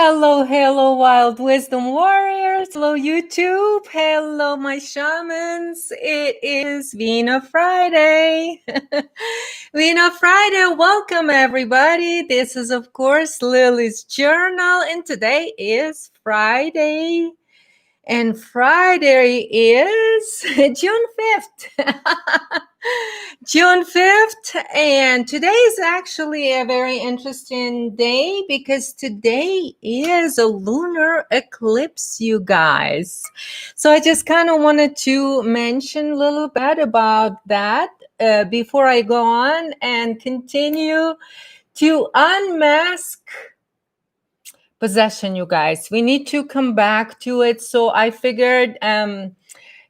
Hello, hello, wild wisdom warriors. Hello, YouTube. Hello, my shamans. It is VINO Friday. VINO Friday. Welcome, everybody. This is, of course, Lily's journal, and today is Friday. And Friday is June 5th. June 5th. And today is actually a very interesting day because today is a lunar eclipse, you guys. So I just kind of wanted to mention a little bit about that before I go on and continue to unmask possession, you guys. We need to come back to it. So I figured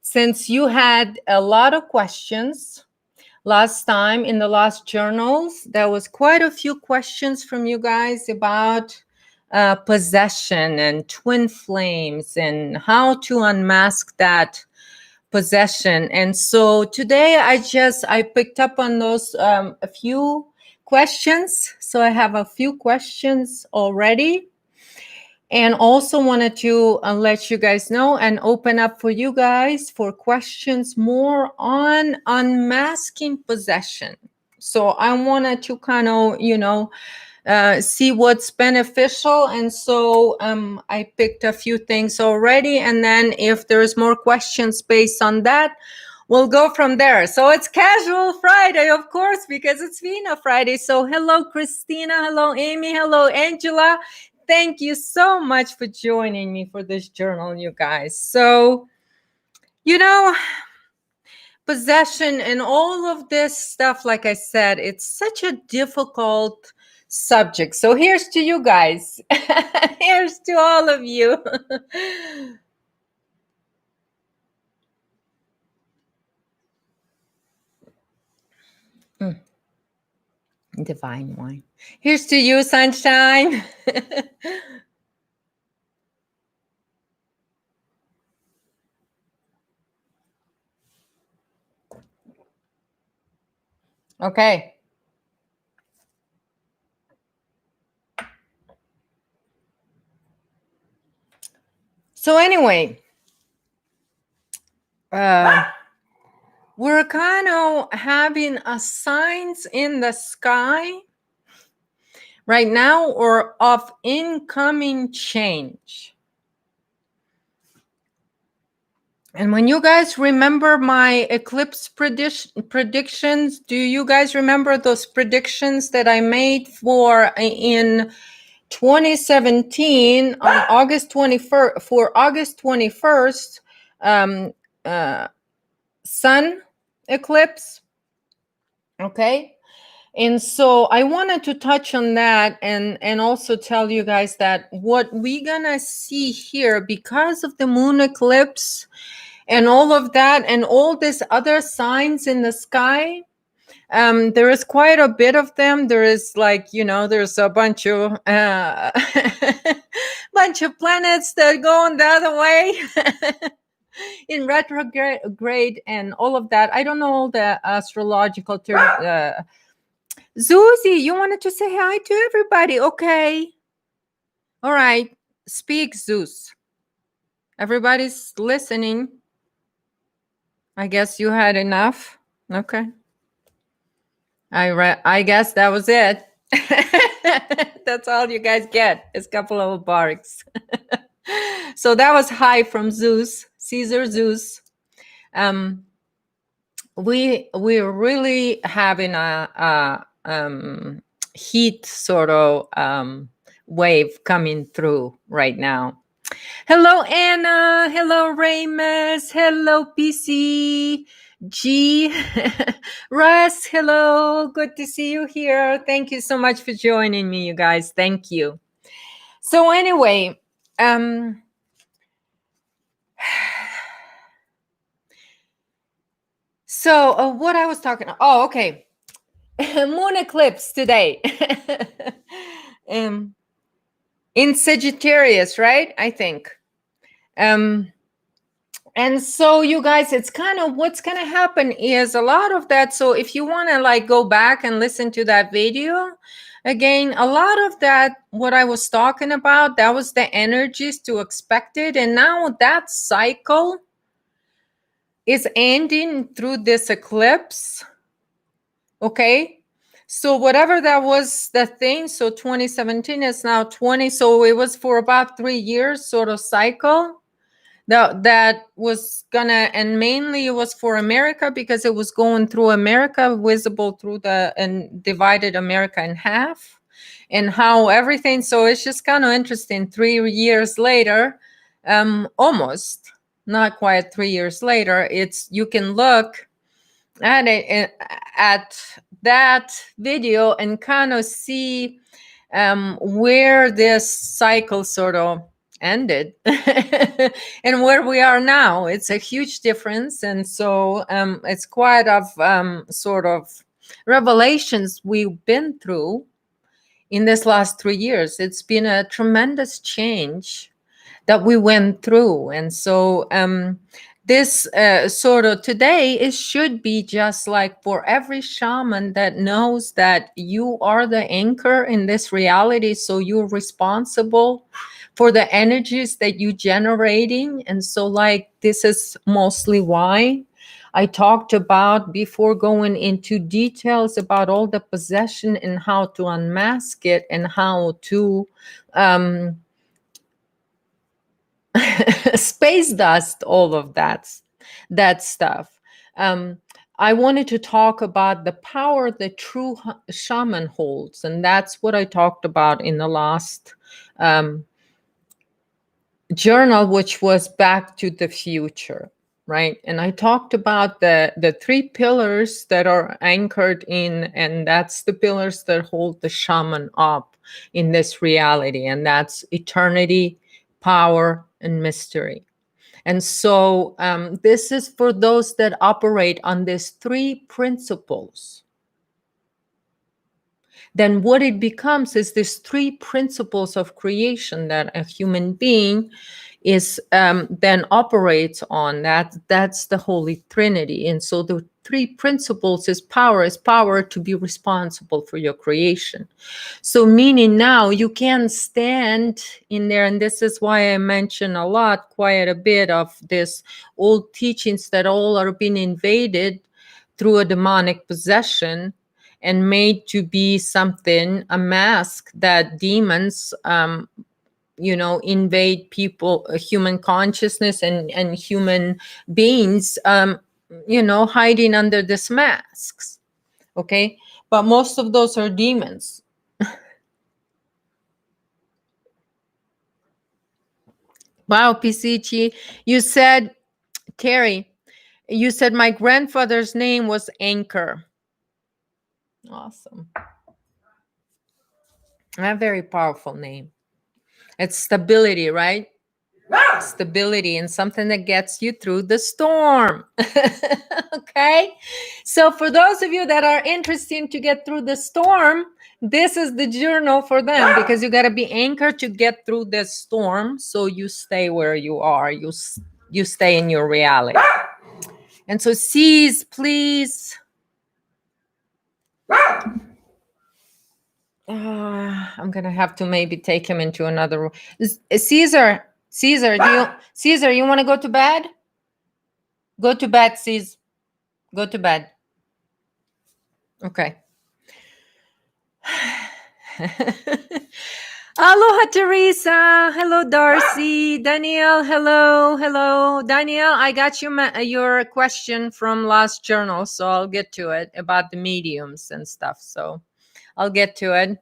since you had a lot of questions last time in the last journals, there was quite a few questions from you guys about possession and twin flames and how to unmask that possession. And so today I picked up on those a few questions. So I have a few questions already. And also wanted to let you guys know and open up for you guys for questions more on unmasking possession. So I wanted to kind of, see what's beneficial. And so I picked a few things already. And then if there's more questions based on that, we'll go from there. So it's Casual Friday, of course, because it's VINO Friday. So hello, Christina. Hello, Amy. Hello, Angela. Thank you so much for joining me for this journal, you guys. So, possession and all of this stuff, like I said, it's such a difficult subject. So here's to you guys. Here's to all of you. Divine wine. Here's to you, sunshine. Okay. So anyway, we're kind of having a signs in the sky right now or of incoming change. And when you guys remember my eclipse predictions, do you guys remember those predictions that I made in 2017 on August 21st for August 21st sun eclipse? Okay. And so I wanted to touch on that and also tell you guys that what we're gonna see here because of the moon eclipse and all of that and all these other signs in the sky, there is quite a bit of them. There is there's a bunch of bunch of planets that are going the other way in retrograde and all of that. I don't know all the astrological terms. Zuzi, you wanted to say hi to everybody. Okay. All right. Speak, Zeus. Everybody's listening. I guess you had enough. Okay. I guess that was it. That's all you guys get is a couple of barks. So that was hi from Zeus, Caesar Zeus. We're really having a heat sort of wave coming through right now. Hello, Anna. Hello, Ramus. Hello, PC. G. Russ, hello. Good to see you here. Thank you so much for joining me, you guys. Thank you. So anyway, so what I was talking about. Oh, okay. Moon eclipse today. In Sagittarius, right? I think. And so you guys, it's kind of what's going to happen is a lot of that. So if you want to like go back and listen to that video again, a lot of that, what I was talking about, that was the energies to expect it. And now that cycle is ending through this eclipse. Okay. So whatever that was the thing, so 2017 is now 20. So it was for about 3 years sort of cycle. That was gonna, and mainly it was for America because it was going through America, visible through the, and divided America in half, and how everything. So it's just kind of interesting. 3 years later, almost not quite 3 years later, it's, you can look at it, at that video and kind of see where this cycle sort of ended and where we are now. It's a huge difference. And so it's quite of sort of revelations we've been through in this last 3 years. It's been a tremendous change that we went through. And so this sort of today, it should be just like for every shaman that knows that you are the anchor in this reality. So you're responsible for the energies that you're generating. And so like this is mostly why I talked about, before going into details about all the possession and how to unmask it and how to space dust all of that stuff. I wanted to talk about the power that true shaman holds, and that's what I talked about in the last journal, which was Back to the Future, right? And I talked about the three pillars that are anchored in, and that's the pillars that hold the shaman up in this reality, and that's eternity, power, and mystery. And so this is for those that operate on these three principles. Then what it becomes is these three principles of creation that a human being is then operates on. That's the Holy Trinity. And so the three principles is power to be responsible for your creation. So meaning now you can stand in there, and this is why I mention a lot, quite a bit of this old teachings that all are being invaded through a demonic possession and made to be something, a mask that demons invade people, human consciousness and human beings, hiding under these masks. Okay, but most of those are demons. Wow, PCG, you said, Terry, you said my grandfather's name was Anchor. Awesome. A very powerful name. It's stability, right? Stability and something that gets you through the storm. Okay, so for those of you that are interested to get through the storm, this is the journal for them, because you got to be anchored to get through the storm, so you stay where you are, you stay in your reality. And so C's, please. I'm gonna have to maybe take him into another room. Caesar, you want to go to bed? Go to bed, Caesar. Go to bed. Okay. Aloha, Teresa. Hello, Darcy. Danielle, hello. Danielle, I got your question from last journal, so I'll get to it about the mediums and stuff. So I'll get to it.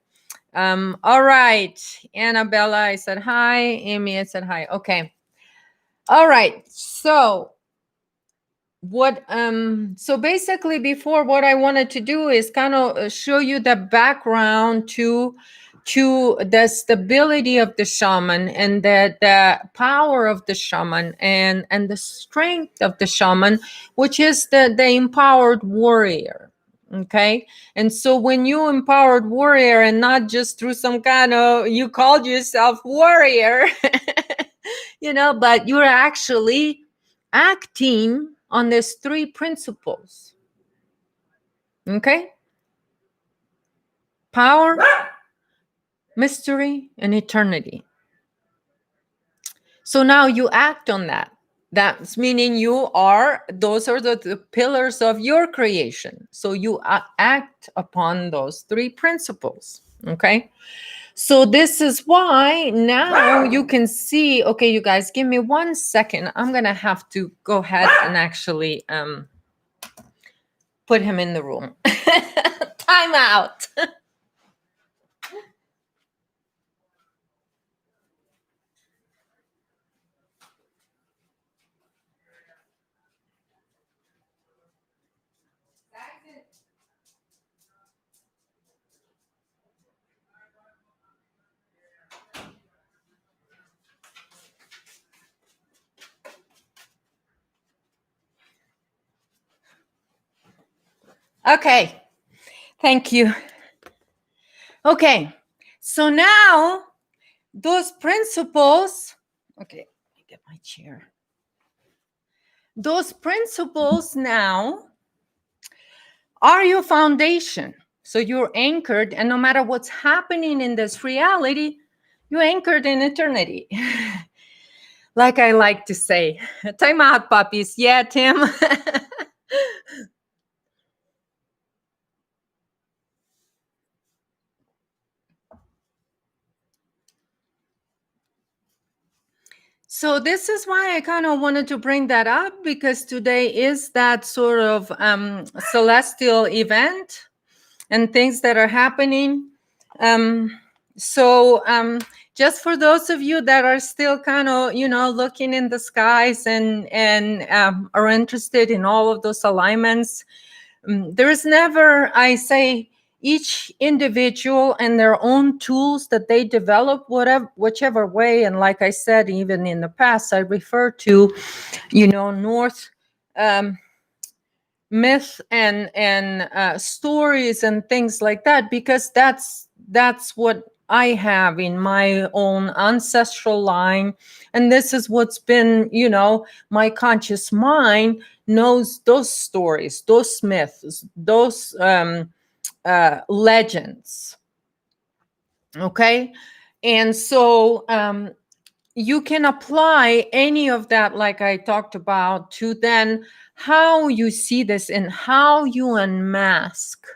All right. Annabella, I said hi. Amy, I said hi. Okay. All right. So so basically, before, what I wanted to do is kind of show you the background to the stability of the shaman, and the power of the shaman, and the strength of the shaman, which is the empowered warrior. Okay, and so when you empowered warrior, and not just through some kind of, you called yourself warrior, but you're actually acting on these three principles. Okay? Power, mystery, and eternity. So now you act on that. That's meaning those are the pillars of your creation. So you act upon those three principles. Okay? So this is why now you can see, okay, you guys, give me 1 second. I'm going to have to go ahead and actually put him in the room. Time out. Okay. Thank you. Okay. So now those principles, okay, let me get my chair. Those principles now are your foundation. So you're anchored, and no matter what's happening in this reality, you're anchored in eternity. Like I like to say, time out, puppies. Yeah, Tim. So this is why I kind of wanted to bring that up, because today is that sort of celestial event and things that are happening. So just for those of you that are still kind of, looking in the skies and are interested in all of those alignments, there is never, I say, each individual and their own tools that they develop, whichever way. And like I said, even in the past, I refer to, North myth and stories and things like that, because that's what I have in my own ancestral line. And this is what's been, my conscious mind knows those stories, those myths, those legends. Okay. And so you can apply any of that, like I talked about, to then how you see this and how you unmask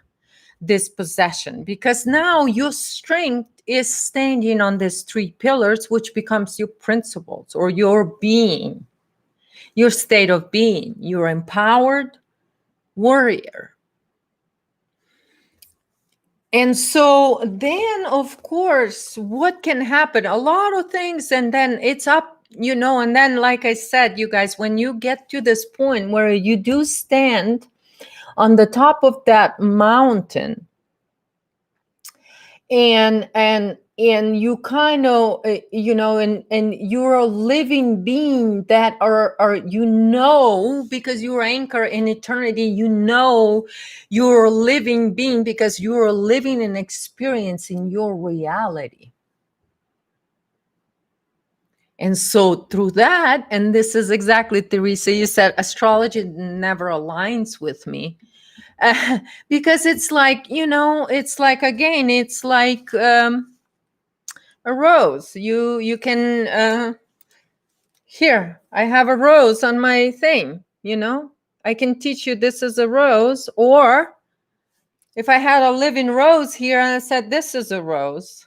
this possession. Because now your strength is standing on these three pillars, which becomes your principles or your being, your state of being. You're empowered warrior. And so then, of course, what can happen? A lot of things, and then it's up, and then, like I said, you guys, when you get to this point where you do stand on the top of that mountain, and you kind of and you're a living being that are because you're anchored in eternity, you're a living being because you're living and experiencing your reality. And so through that, and this is exactly, Teresa, you said astrology never aligns with me. Because it's like, it's like, again, it's like a rose. You can, here, I have a rose on my thing, I can teach you this is a rose. Or if I had a living rose here and I said, this is a rose,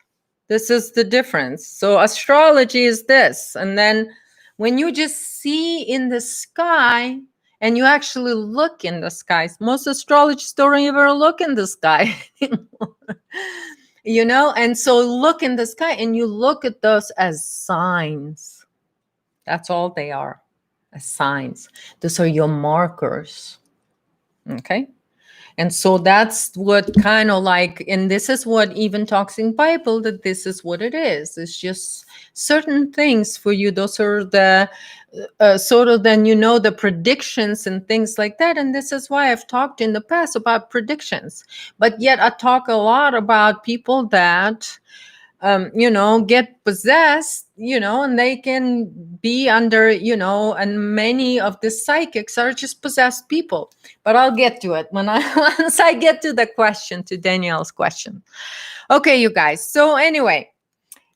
this is the difference. So astrology is this. And then when you just see in the sky, and you actually look in the skies. Most astrologists don't ever look in the sky anymore. And so look in the sky and you look at those as signs. That's all they are, as signs. Those are your markers. Okay? And so that's what kind of like, and this is what even talks in Bible, that this is what it is. It's just certain things for you. Those are the sort of then, the predictions and things like that. And this is why I've talked in the past about predictions. But yet I talk a lot about people that get possessed, and they can be under, and many of the psychics are just possessed people. But I'll get to it when I once I get to the question, to Danielle's question. Okay, you guys. So anyway,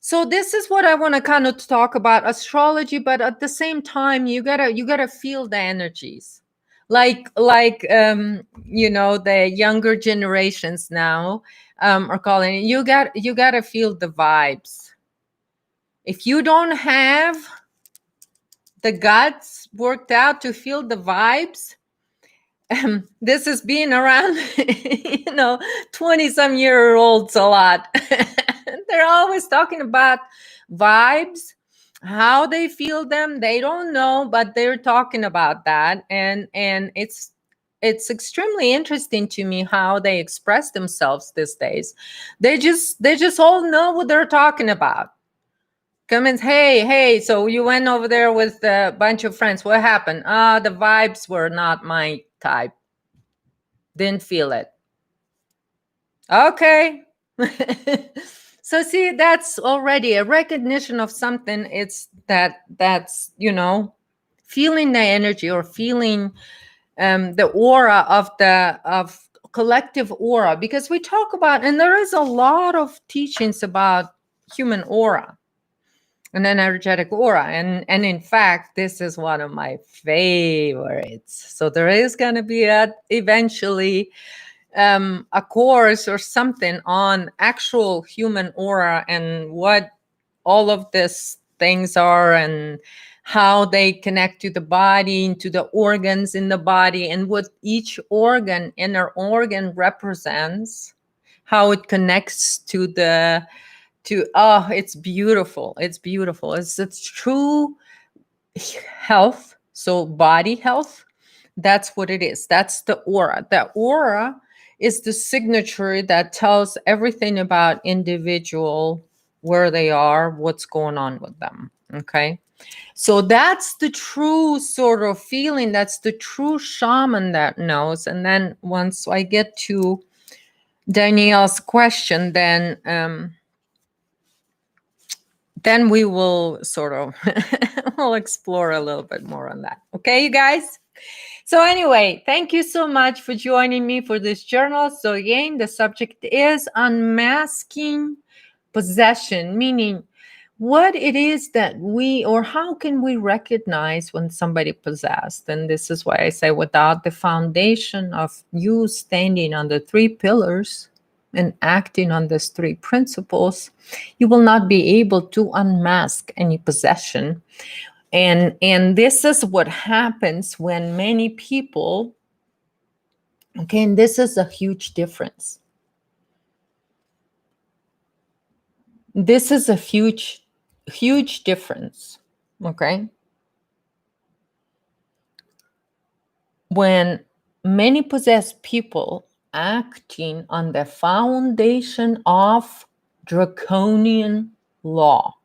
so this is what I want to kind of talk about astrology, but at the same time, you gotta feel the energies. Like the younger generations now are calling it, you gotta feel the vibes. If you don't have the guts worked out to feel the vibes, this is being around 20 some year olds a lot. They're always talking about vibes, how they feel them. They don't know, but they're talking about that. And it's extremely interesting to me how they express themselves these days. They just all know what they're talking about. Comments, hey, so you went over there with a bunch of friends. What happened? The vibes were not my type. Didn't feel it. Okay. So see, that's already a recognition of something. It's that's feeling the energy, or feeling the aura of collective aura, because we talk about, and there is a lot of teachings about human aura, an energetic aura, and in fact, this is one of my favorites. So there is going to be eventually a course or something on actual human aura, and what all of these things are, and how they connect to the body, to the organs in the body, and what each inner organ represents, how it connects to it's beautiful. It's true health. So body health, that's what it is. That's the aura. The aura is the signature that tells everything about individual, where they are, what's going on with them. Okay. So that's the true sort of feeling. That's the true shaman that knows. And then once I get to Danielle's question, then we will sort of we'll explore a little bit more on that. Okay, you guys? So anyway, thank you so much for joining me for this journal. So again, the subject is unmasking possession, meaning what it is that or how can we recognize when somebody possessed. And this is why I say, without the foundation of you standing on the 3 pillars and acting on these 3 principles, you will not be able to unmask any possession. And this is what happens when many people, okay, and this is a huge difference. This is a huge, huge difference, okay? When many possessed people acting on the foundation of draconian law,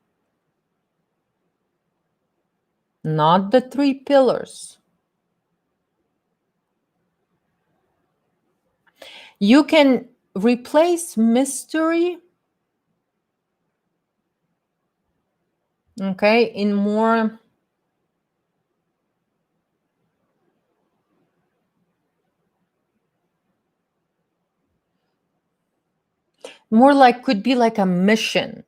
not the 3 pillars. You can replace mystery, okay, in more like, could be like a mission,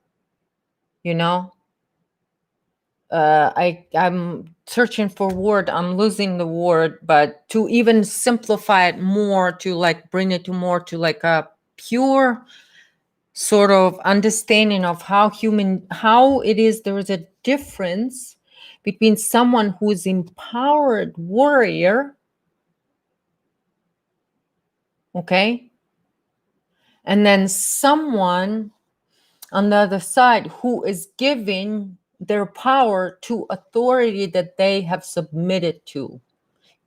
I'm searching for word, I'm losing the word, but to even simplify it more, to like bring it to more to like a pure sort of understanding of how it is. There is a difference between someone who is empowered warrior, okay, and then someone on the other side who is giving their power to authority that they have submitted to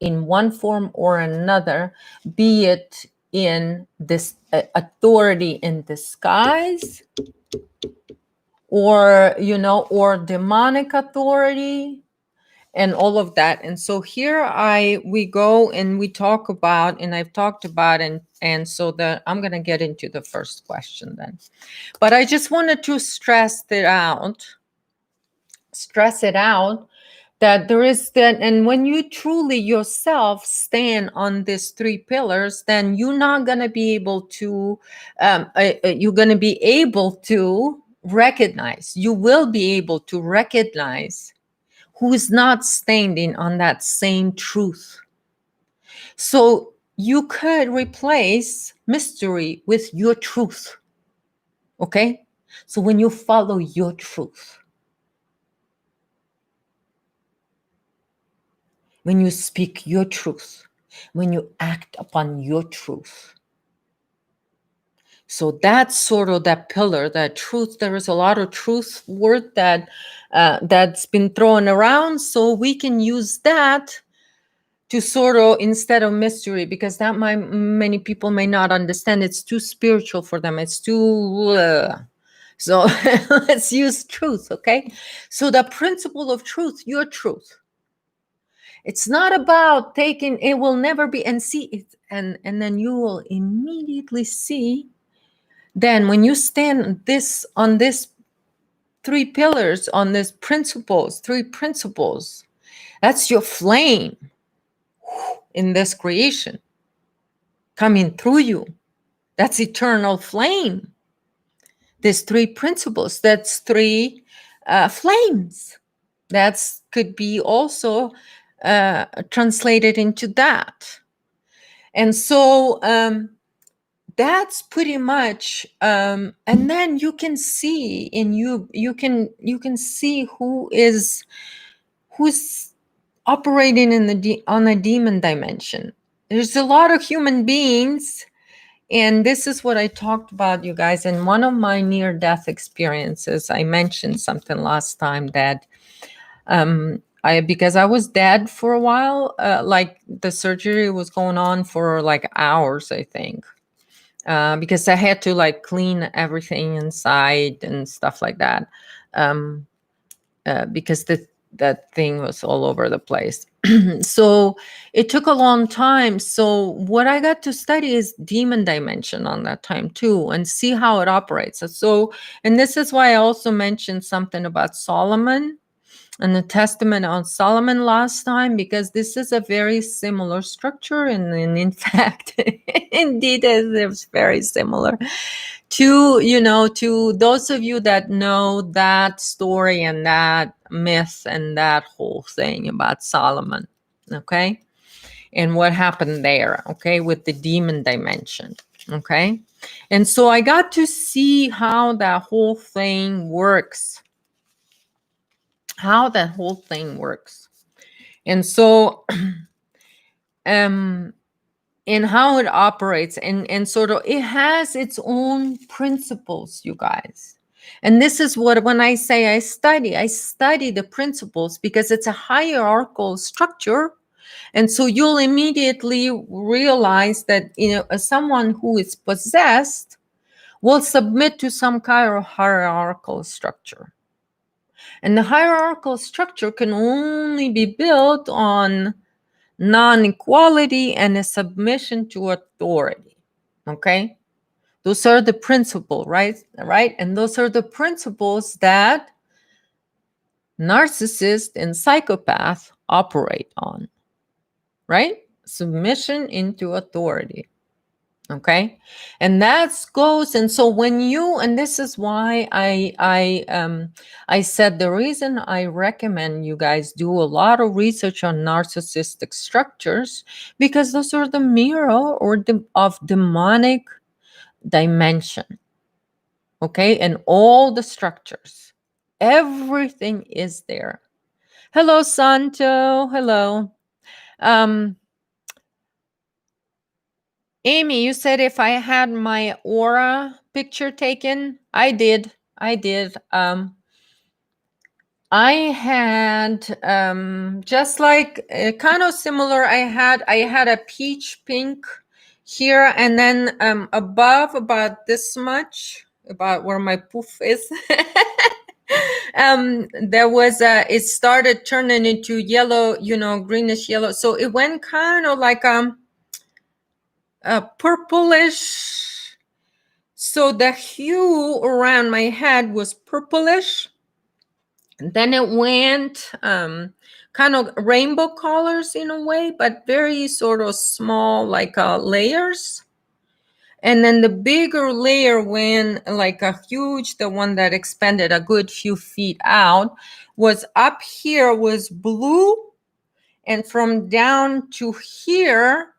in one form or another, be it in this authority in disguise, or or demonic authority. and all of that. And so here we go and we talk about, and I've talked about, and so that I'm going to get into the first question then. But I just wanted to stress it out that there is that, and when you truly yourself stand on these three pillars, then you're not going to be able to you're going to be able to recognize, you will be able to recognize who is not standing on that same truth. So you could replace mystery with your truth. Okay? So when you follow your truth, when you speak your truth, when you act upon your truth. So that's sort of that pillar, that truth. There is a lot of truth word that's been thrown around, so we can use that to sort of, instead of mystery, because that many people may not understand. It's too spiritual for them. It's too so let's use truth. Okay, so the principle of truth, your truth. It's not about taking, it will never be, and see it, and then you will immediately see, then when you stand on this three pillars, on these principles, three principles, that's your flame in this creation coming through you. That's eternal flame. There's three principles, that's three flames. That's could be also translated into that. And so that's pretty much, and then you can see in you can see who's operating in on a demon dimension. There's a lot of human beings, and this is what I talked about, you guys, in one of my near-death experiences. I mentioned something last time that because I was dead for a while, like the surgery was going on for like hours, I think, because I had to like clean everything inside and stuff like that, because that thing was all over the place. So it took a long time. So what I got to study is demon dimension on that time too, and see how it operates. So, and this is why I also mentioned something about Solomon and the testament on Solomon last time, because this is a very similar structure, and in fact, indeed, it's very similar to those of you that know that story and that myth and that whole thing about Solomon, okay, and what happened there, okay, with the demon dimension, okay. And so I got to see how that whole thing works, and so and how it operates, and sort of it has its own principles, you guys. And this is what, when I say I study the principles, because it's a hierarchical structure. And so you'll immediately realize that, as someone who is possessed will submit to some kind of hierarchical structure. And the hierarchical structure can only be built on non-equality and a submission to authority. Okay, those are the principles, right? And those are the principles that narcissists and psychopaths operate on, right? Submission into authority. Okay, and that goes. And so when you, and this is why I said the reason I recommend you guys do a lot of research on narcissistic structures, because those are the mirror of demonic dimension. Okay, and all the structures, everything is there. Hello, Santo. Hello. Amy, you said if I had my aura picture taken. I did. I had just like kind of similar. I had a peach pink here, and then above, about this much, about where my poof is, There was it started turning into yellow, greenish yellow. So it went kind of like a purplish. So the hue around my head was purplish. And then it went kind of rainbow colors in a way, but very sort of small, like layers. And then the bigger layer went like a huge, the one that expanded a good few feet out, was up here was blue, and from down to here,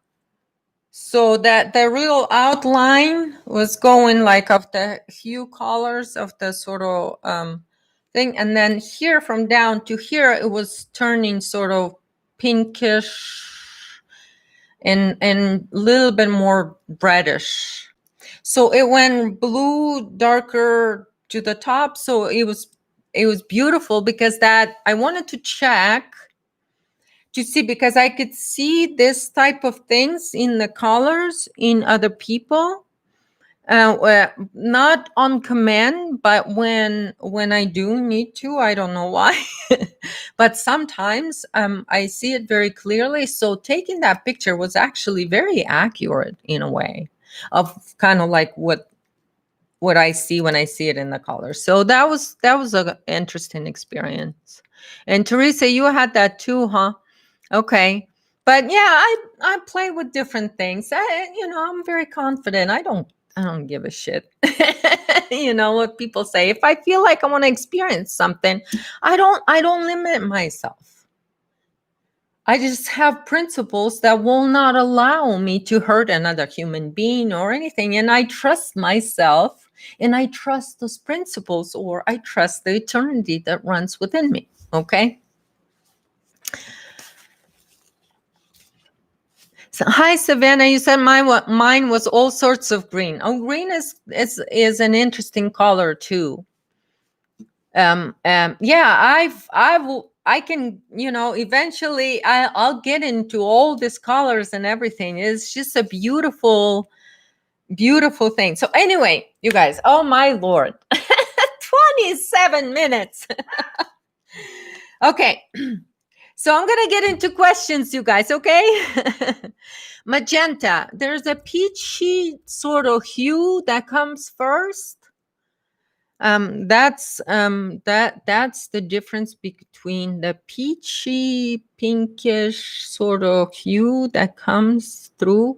so that the real outline was going like of the hue colors of the sort of thing. And then here from down to here, it was turning sort of pinkish and a little bit more reddish. So it went blue, darker to the top. So it was beautiful, because that I wanted to check to see, because I could see this type of things in the colors in other people, not on command, but when I do need to. I don't know why, but sometimes I see it very clearly. So taking that picture was actually very accurate in a way of kind of like what I see when I see it in the colors. So that was an interesting experience. And Teresa, you had that too, huh? Okay. But yeah, I play with different things. I'm very confident. I don't give a shit. What people say. If I feel like I want to experience something, I don't limit myself. I just have principles that will not allow me to hurt another human being or anything. And I trust myself, and I trust those principles, or I trust the eternity that runs within me. Okay. So, hi, Savannah. You said mine was all sorts of green. Oh, green is an interesting color too. Yeah, I can, eventually I'll get into all these colors and everything. It's just a beautiful, beautiful thing. So anyway, you guys, oh my Lord, 27 minutes. Okay. So I'm going to get into questions, you guys, okay? Magenta, there's a peachy sort of hue that comes first. That's the difference between the peachy, pinkish sort of hue that comes through.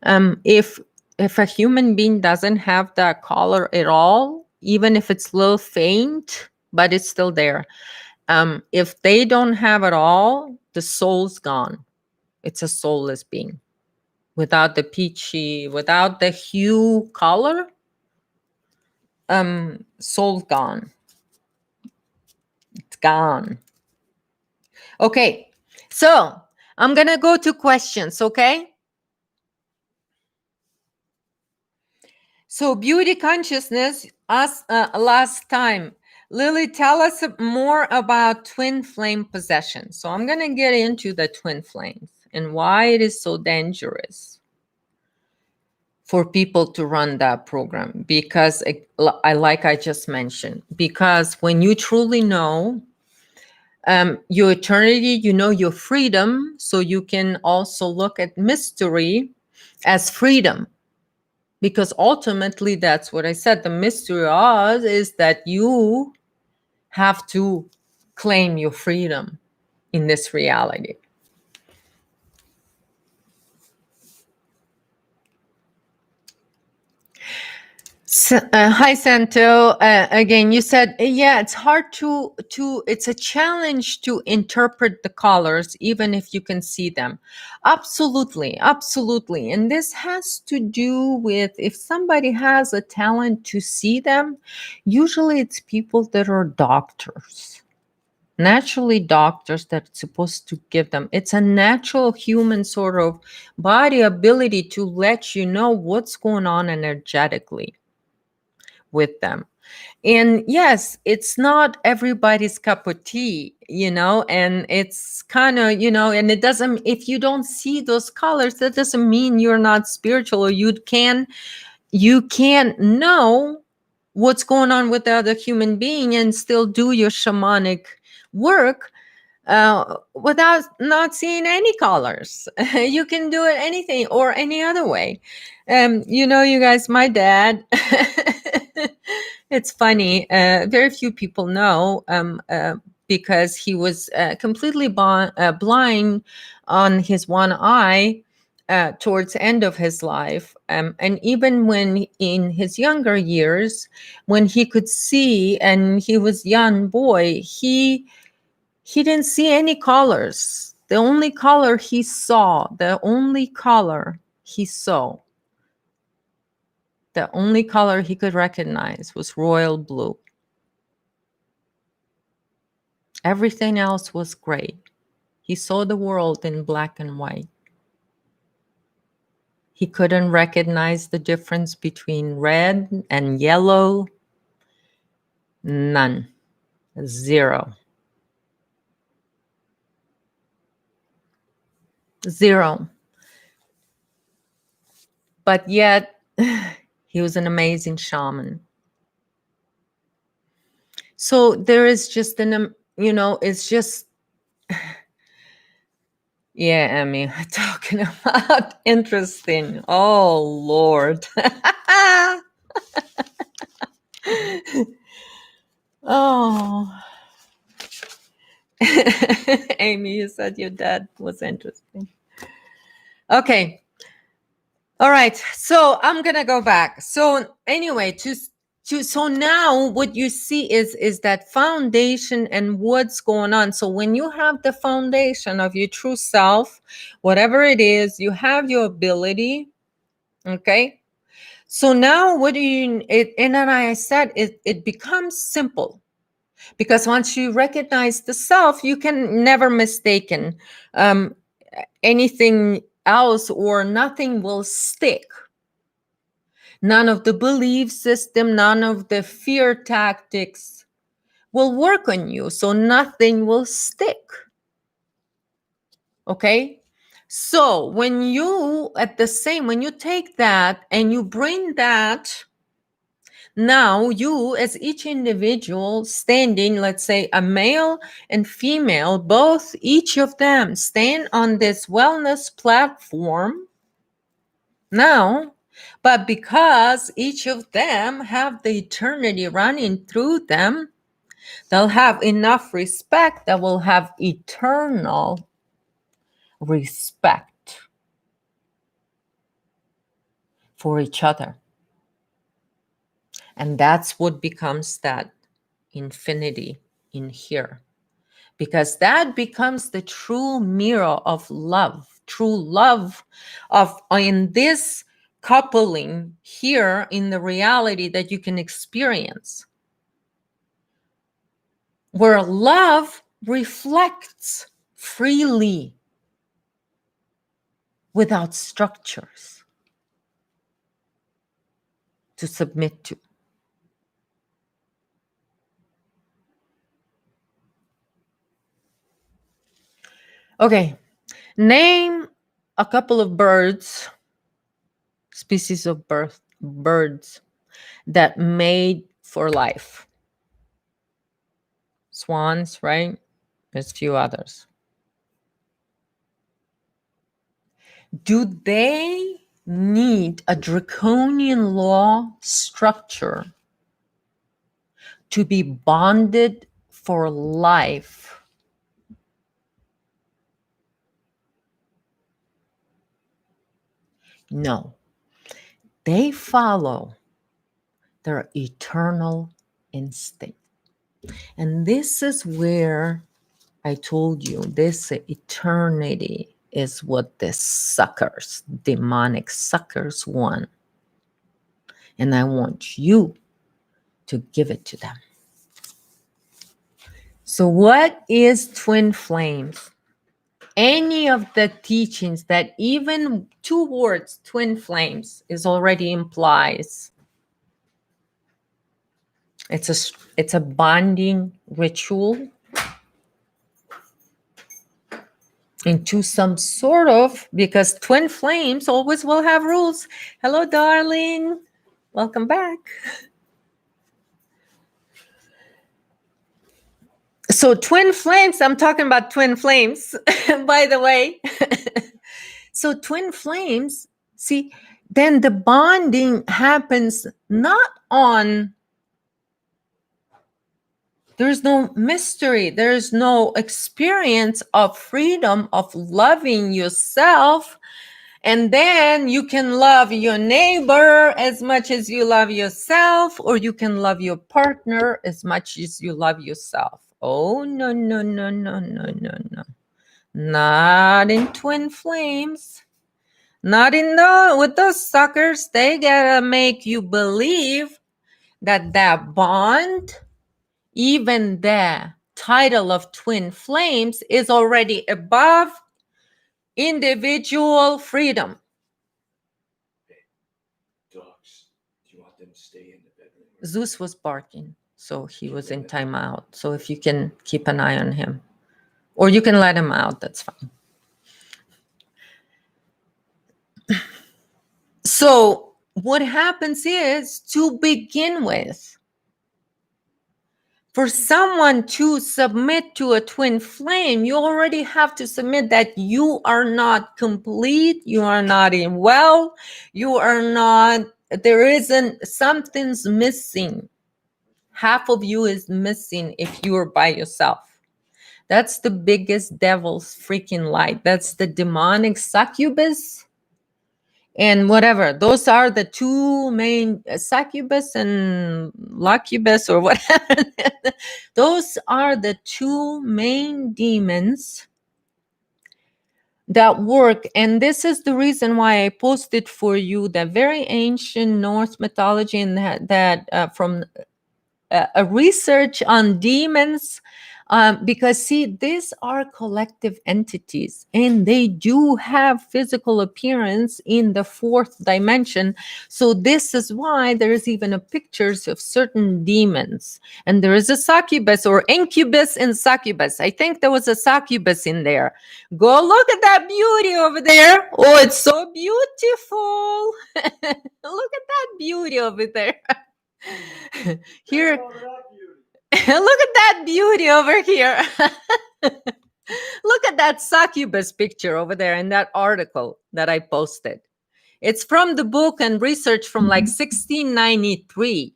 If a human being doesn't have that color at all, even if it's a little faint, but it's still there. If they don't have it all, the soul's gone. It's a soulless being. Without the peachy, without the hue color, soul's gone. It's gone. Okay, so I'm gonna go to questions, okay? So beauty consciousness, us last time. Lily, tell us more about twin flame possession. So I'm gonna get into the twin flames and why it is so dangerous for people to run that program, because like I just mentioned, because when you truly know your eternity, you know your freedom, so you can also look at mystery as freedom, because ultimately that's what I said. The mystery of is that you have to claim your freedom in this reality. So, hi Santo. Again, you said, yeah, it's hard to it's a challenge to interpret the colors, even if you can see them. Absolutely, absolutely. And this has to do with if somebody has a talent to see them, usually it's people that are doctors. Naturally, doctors that's supposed to give them. It's a natural human sort of body ability to let you know what's going on energetically with them. And yes, it's not everybody's cup of tea, and it's kind of, and it doesn't, if you don't see those colors, that doesn't mean you're not spiritual, or you can't know what's going on with the other human being and still do your shamanic work without not seeing any colors. You can do it anything or any other way. You guys, my dad, it's funny. Very few people know because he was completely blind on his one eye towards the end of his life. And even when in his younger years, when he could see and he was young boy, he didn't see any colors. The only color he saw, the only color he could recognize was royal blue. Everything else was gray. He saw the world in black and white. He couldn't recognize the difference between red and yellow. None. Zero. But yet, he was an amazing shaman. So there is just it's just, yeah, Emmy, talking about interesting. Oh, Lord. Oh. Amy, you said your dad was interesting. Okay. All right. So I'm going to go back. So anyway, so now what you see is that foundation and what's going on. So when you have the foundation of your true self, whatever it is, you have your ability. Okay. So now what do you, and then I said, it becomes simple. Because once you recognize the self, you can never mistaken anything else, or nothing will stick. None of the belief system, none of the fear tactics will work on you. So nothing will stick. Okay? So when you take that and you bring that, now you as each individual standing, let's say a male and female, both, each of them stand on this wellness platform now, but because each of them have the eternity running through them, they'll have enough respect that will have eternal respect for each other. And that's what becomes that infinity in here. Because that becomes the true mirror of love, true love of in this coupling here in the reality that you can experience, where love reflects freely without structures to submit to. Okay, name a couple of birds, species of birds that made for life. Swans, right? There's a few others. Do they need a draconian law structure to be bonded for life? No. They follow their eternal instinct. And this is where I told you this eternity is what the suckers, demonic suckers, want. And I want you to give it to them. So what is twin flames? Any of the teachings that even two words, twin flames, is already implies. It's a bonding ritual into some sort of, because twin flames always will have rules. Hello, darling. Welcome back. So twin flames, I'm talking about twin flames, by the way. So twin flames, see, then the bonding happens not on, there's no mystery, there's no experience of freedom, of loving yourself. And then you can love your neighbor as much as you love yourself, or you can love your partner as much as you love yourself. Oh, no, no, no, no, no, no, no. Not in twin flames. Not in with those suckers. They gotta make you believe that that bond, even the title of twin flames, is already above individual freedom. Dogs, do you want them to stay in the bedroom? Zeus was barking, so he was in timeout. So if you can keep an eye on him, or you can let him out, that's fine. So what happens is, to begin with, for someone to submit to a twin flame, you already have to submit that you are not complete, you are not in well, you are not, there isn't, something's missing. Half of you is missing if you're by yourself. That's the biggest devil's freaking lie. That's the demonic succubus and whatever. Those are the two main, succubus and luccubus or whatever. Those are the two main demons that work. And this is the reason why I posted for you the very ancient Norse mythology, and that from a research on demons, because see, these are collective entities and they do have physical appearance in the fourth dimension. So this is why there is even a pictures of certain demons, and there is a succubus or incubus and succubus. I think there was a succubus in there. Go look at that beauty over there. Oh, it's so beautiful. Look at that beauty over there. Here, look at that beauty over here. Look at that succubus picture over there in that article that I posted. It's from the book and research from like 1693,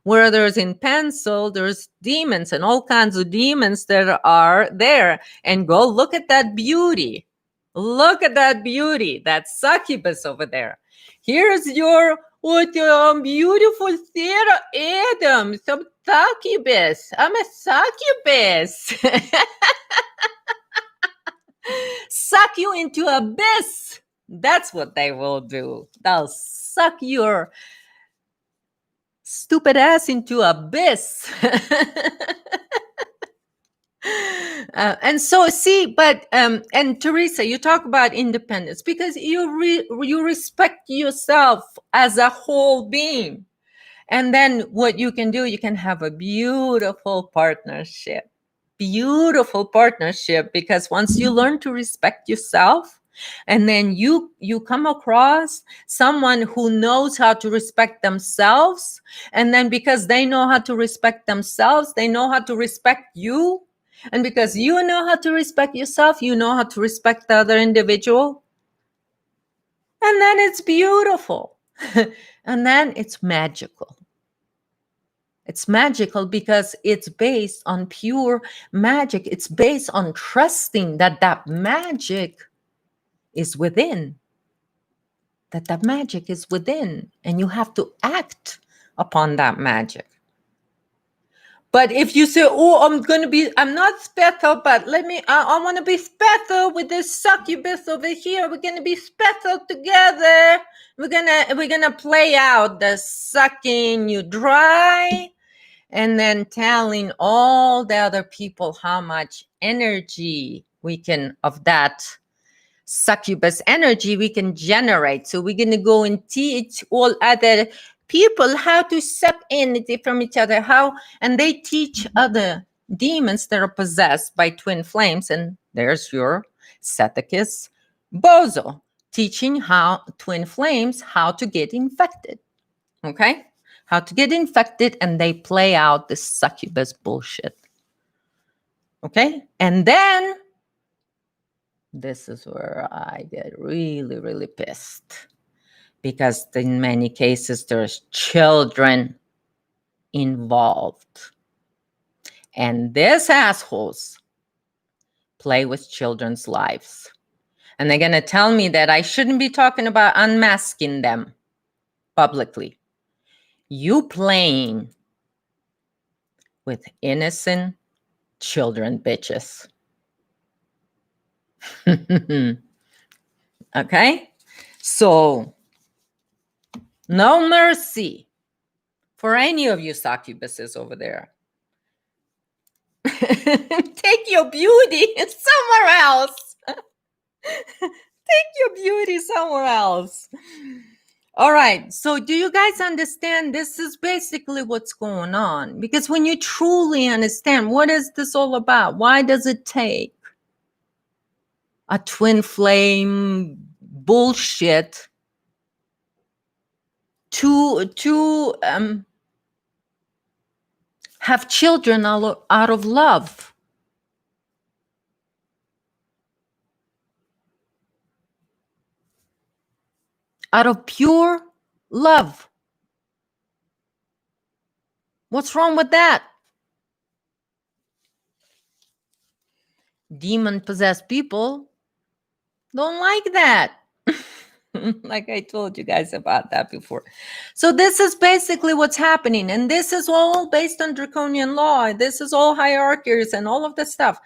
where there's in pencil, there's demons and all kinds of demons that are there. And go look at that beauty. Look at that beauty, that succubus over there. Here's your beautiful Sarah Adams, some succubus. I'm a succubus. Suck you into abyss. That's what they will do. They'll suck your stupid ass into abyss. And so see, but and Teresa, you talk about independence because you respect yourself as a whole being. And then what you can do, you can have a beautiful partnership. Beautiful partnership, because once you learn to respect yourself, and then you come across someone who knows how to respect themselves, and then because they know how to respect themselves, they know how to respect you. And because you know how to respect yourself, you know how to respect the other individual. And then it's beautiful. And then it's magical. It's magical because it's based on pure magic. It's based on trusting that that magic is within. That magic is within. And you have to act upon that magic. But if you say, oh, I'm not special, but I want to be special with this succubus over here. We're going to be special together. We're going to play out the sucking you dry, and then telling all the other people how much energy we can, of that succubus energy we can generate. So we're going to go and teach all other people how to suck energy from each other, and they teach other demons that are possessed by twin flames. And there's your Sethikus Bozo teaching how twin flames how to get infected. Okay, how to get infected, and they play out this succubus bullshit. Okay? And then this is where I get really, really pissed, because in many cases there's children involved. And these assholes play with children's lives. And they're going to tell me that I shouldn't be talking about unmasking them publicly. You playing with innocent children, bitches. Okay? So, no mercy for any of you succubuses over there. Take your beauty somewhere else. Take your beauty somewhere else. All right. So do you guys understand? This is basically what's going on. Because when you truly understand, what is this all about? Why does it take a twin flame bullshit to have children out of love? Out of pure love. What's wrong with that? Demon-possessed people don't like that. Like I told you guys about that before. So this is basically what's happening. And this is all based on draconian law. This is all hierarchies and all of this stuff.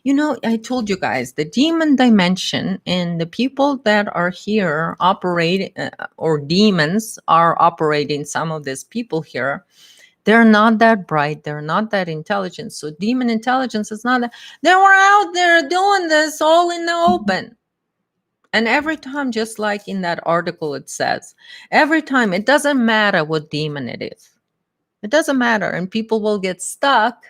You know, I told you guys, the demon dimension and the people that are here operate, or demons are operating some of these people here. They're not that bright. They're not that intelligent. So demon intelligence is not that. They were out there doing this all in the open. And every time, just like in that article, it says, every time, it doesn't matter what demon it is. It doesn't matter. And people will get stuck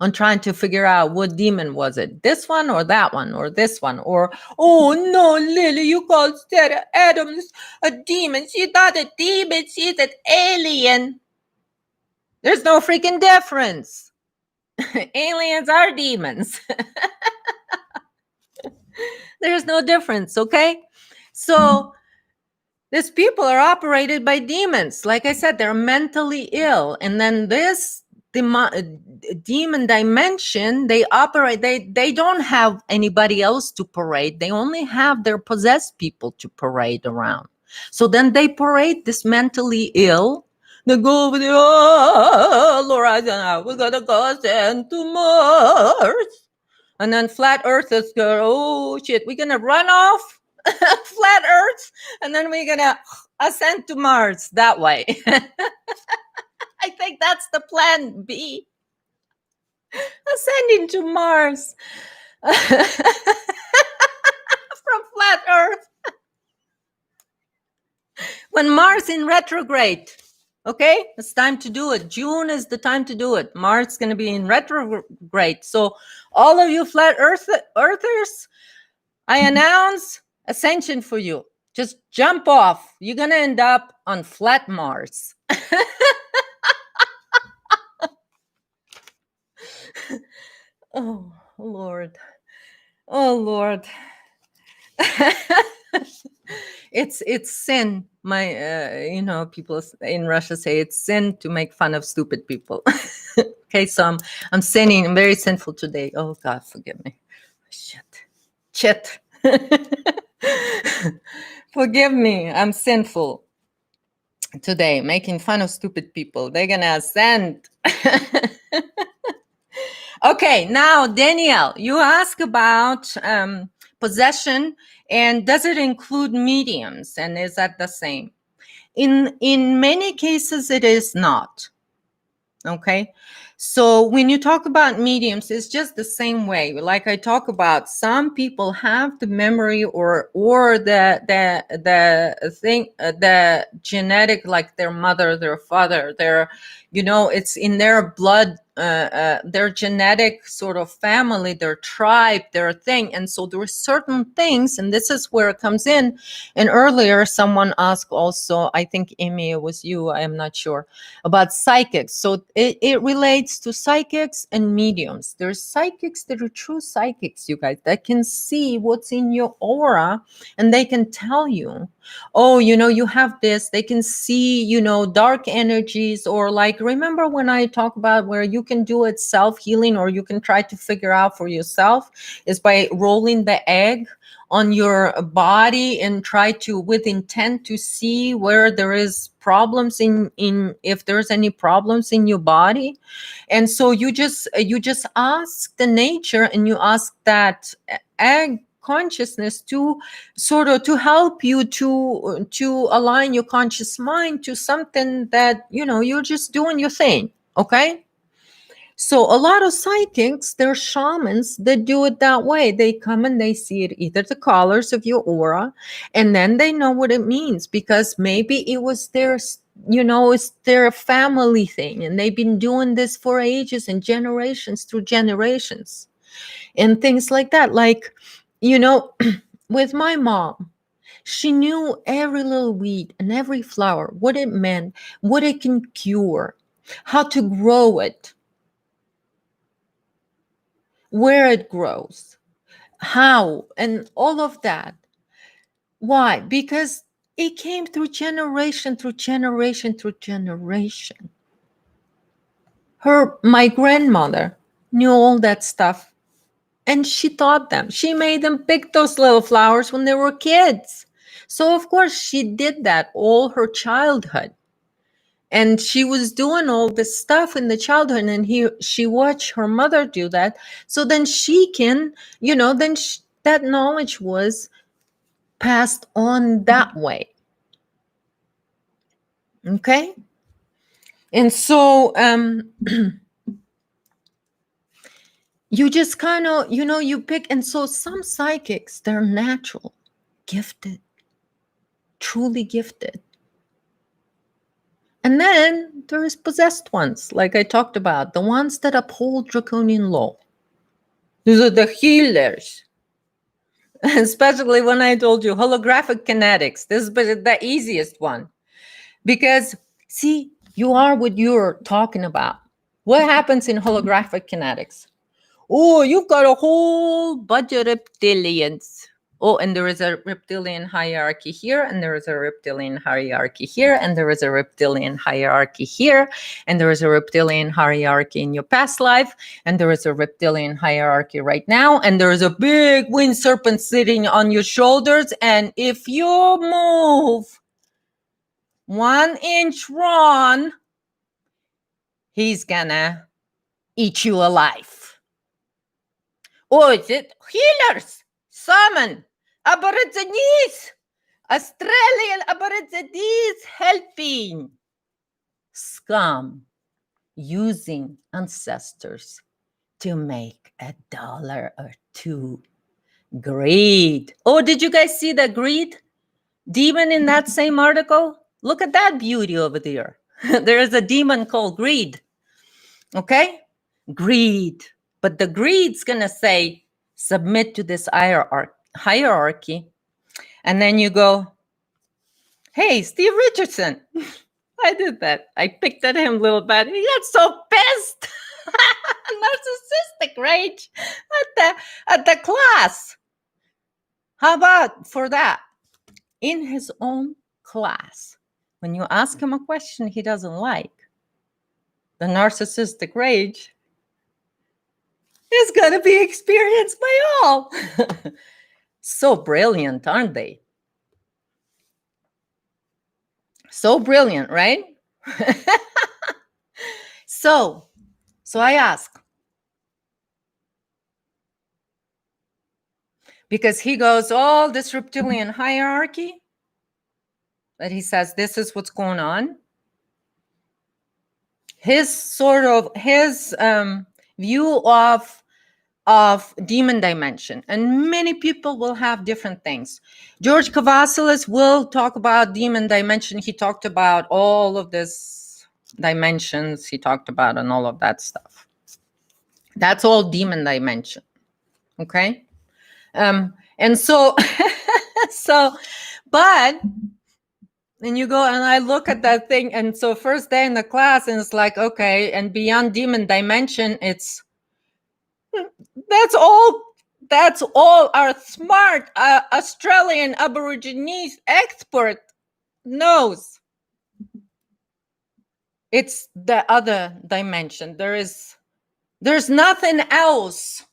on trying to figure out what demon was it. This one or that one or this one. Or, oh no, Lily, you called Sarah Adams a demon. She's not a demon. She's an alien. There's no freaking difference. Aliens are demons. There's no difference, okay? So these people are operated by demons. Like I said, they're mentally ill. And then this demon dimension, they operate, they don't have anybody else to parade. They only have their possessed people to parade around. So then they parade this mentally ill. They go over there, oh, Laura, we're going to go send to Mars. And then flat earthers go, oh shit, we're going to run off flat earth, and then we're going to ascend to Mars that way. I think that's the plan B. Ascending to Mars from flat earth. When Mars in retrograde. Okay, it's time to do it. June is the time to do it. Mars is going to be in retrograde. So all of you flat earthers, I announce ascension for you. Just jump off. You're going to end up on flat Mars. Oh, Lord. Oh, Lord. It's sin. My people in Russia say it's sin to make fun of stupid people. Okay, so I'm sinning. I'm very sinful today. Oh God, forgive me. Shit. Forgive me. I'm sinful today, making fun of stupid people. They're gonna ascend. Okay, now Danielle, you ask about possession, and does it include mediums, and is that the same? In many cases, it is not. Okay, so when you talk about mediums, it's just the same way. Like I talk about, some people have the memory or the thing, the genetic, like their mother, their father, it's in their blood their genetic sort of family, their tribe, their thing. And so there are certain things, and this is where it comes in. And earlier someone asked also, I think Amy, it was you, I am not sure, about psychics. So it relates to psychics and mediums. There's psychics that are true psychics, you guys, that can see what's in your aura, and they can tell you, oh, you have this. They can see, dark energies, or like, remember when I talk about where you can do it self-healing, or you can try to figure out for yourself, is by rolling the egg on your body and try to, with intent, to see where there is problems in if there's any problems in your body. And so you just ask the nature, and you ask that egg consciousness to sort of to help you to align your conscious mind to something that you're just doing your thing. Okay, so a lot of psychics, they're shamans that do it that way. They come and they see it, either the colors of your aura, and then they know what it means, because maybe it was their it's their family thing, and they've been doing this for ages and generations through generations and things like that. Like, with my mom, she knew every little weed and every flower, what it meant, what it can cure, how to grow it, where it grows, how, and all of that. Why? Because it came through generation through generation through generation. My grandmother knew all that stuff, and she taught them. She made them pick those little flowers when they were kids. So of course she did that all her childhood. And she was doing all this stuff in the childhood, and she watched her mother do that. So then she can, that knowledge was passed on that way. Okay? And so you just kind of, you pick. And so some psychics, they're natural, gifted, truly gifted. And then there's possessed ones, like I talked about, the ones that uphold draconian law. These are the healers. Especially when I told you holographic kinetics. This is the easiest one. Because, see, you are what you're talking about. What happens in holographic kinetics? Oh, you've got a whole bunch of reptilians. Oh, and there is a reptilian hierarchy here, and there is a reptilian hierarchy here, and there is a reptilian hierarchy here, and there is a reptilian hierarchy in your past life, and there is a reptilian hierarchy right now, and there is a big wind serpent sitting on your shoulders, and if you move 1 inch wrong, he's gonna eat you alive. Oh, is it healers, Shaman, Aborigines, Australian Aborigines helping scum, using ancestors to make $1 or $2. Greed. Oh, did you guys see the greed demon in that same article? Look at that beauty over there. There is a demon called greed. Okay? Greed. But the greed's going to say, submit to this hierarchy. And then you go, hey, Steve Richardson. I did that. I picked at him a little bit. He got so pissed. Narcissistic rage at the class. How about for that? In his own class, when you ask him a question he doesn't like, the narcissistic rage is going to be experienced by all. So brilliant, aren't they? So brilliant, right? So I ask, because he goes, all this reptilian hierarchy, that he says, this is what's going on. His view of demon dimension, and many people will have different things. George Kavasilis will talk about demon dimension. He talked about all of this dimensions he talked about and all of that stuff. That's all demon dimension. Okay. And so, but then you go and I look at that thing. And so first day in the class, and it's like, okay, and beyond demon dimension, that's all our smart Australian Aborigines expert knows. It's the other dimension. There's nothing else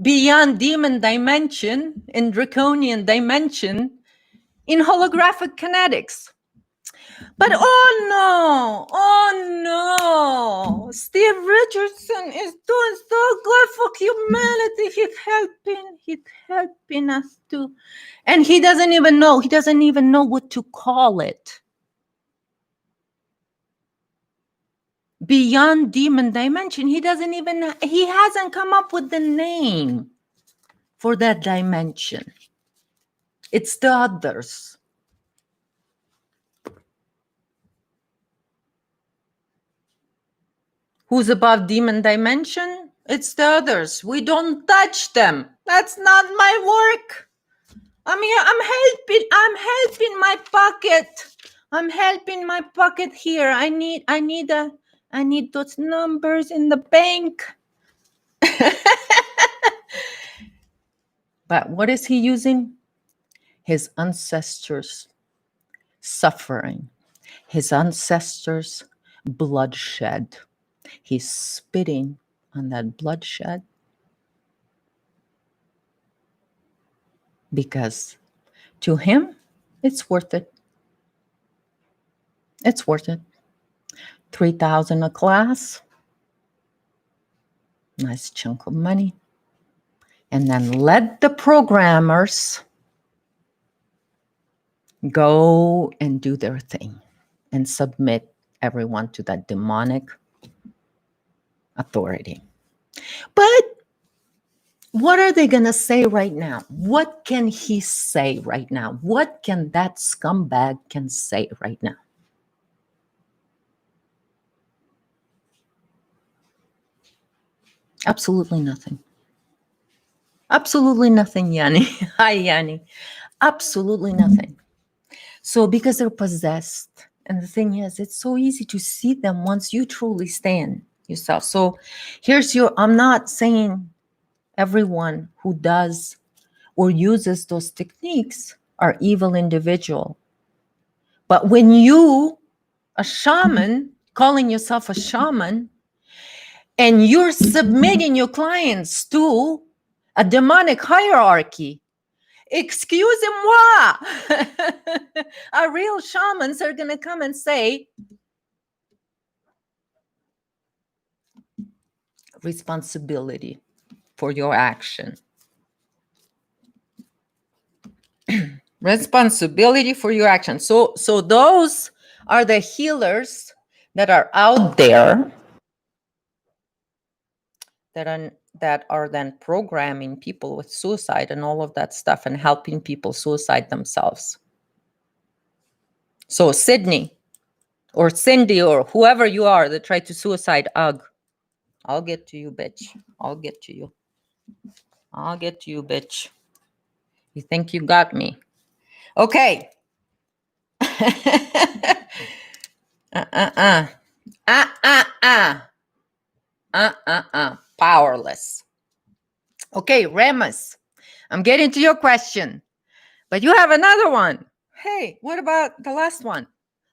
beyond demon dimension, in draconian dimension, in holographic kinetics. But oh no, Steve Richardson is doing so good for humanity. He's helping us too. And he doesn't even know what to call it. Beyond demon dimension, he hasn't come up with the name for that dimension. It's the others. Who's above demon dimension? It's the others. We don't touch them. That's not my work. I'm here. I'm helping my pocket. I'm helping my pocket here. I need those numbers in the bank. But what is he using? His ancestors' suffering, his ancestors' bloodshed. He's spitting on that bloodshed because to him, it's worth it. It's worth it. 3,000 a class. Nice chunk of money. And then let the programmers go and do their thing and submit everyone to that demonic authority. But what are they going to say right now? What can he say right now? What can that scumbag can say right now? Absolutely nothing. Absolutely nothing, Yanni. Hi, Yanni. Absolutely nothing. So because they're possessed. And the thing is, it's so easy to see them once you truly stand yourself. So I'm not saying everyone who does or uses those techniques are evil individual. But when you, a shaman, calling yourself a shaman, and you're submitting your clients to a demonic hierarchy, excusez-moi, our real shamans are going to come and say, responsibility for your action. Responsibility for your action. So those are the healers that are out there that are then programming people with suicide and all of that stuff and helping people suicide themselves. So Sydney or Cindy or whoever you are that tried to suicide, I'll get to you, bitch. I'll get to you. I'll get to you, bitch. You think you got me? Okay. Powerless. Okay, Remus, I'm getting to your question, but you have another one. Hey, what about the last one?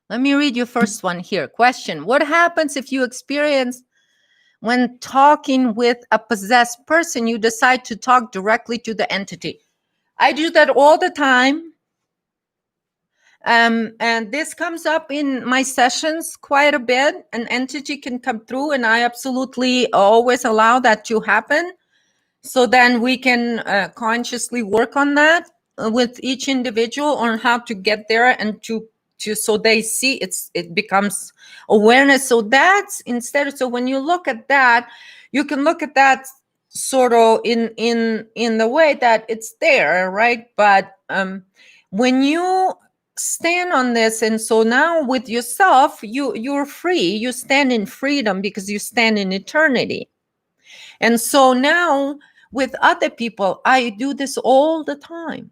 Let me read your first one here. Question: what happens if you experience when talking with a possessed person, you decide to talk directly to the entity? I do that all the time. And this comes up in my sessions quite a bit. An entity can come through, and I absolutely always allow that to happen. So then we can consciously work on that with each individual on how to get there and to so they see it becomes awareness. So that's so when you look at that, you can look at that sort of in the way that it's there, right? But when you stand on this, and so now with yourself, you're free. You stand in freedom because you stand in eternity. And so now with other people, I do this all the time.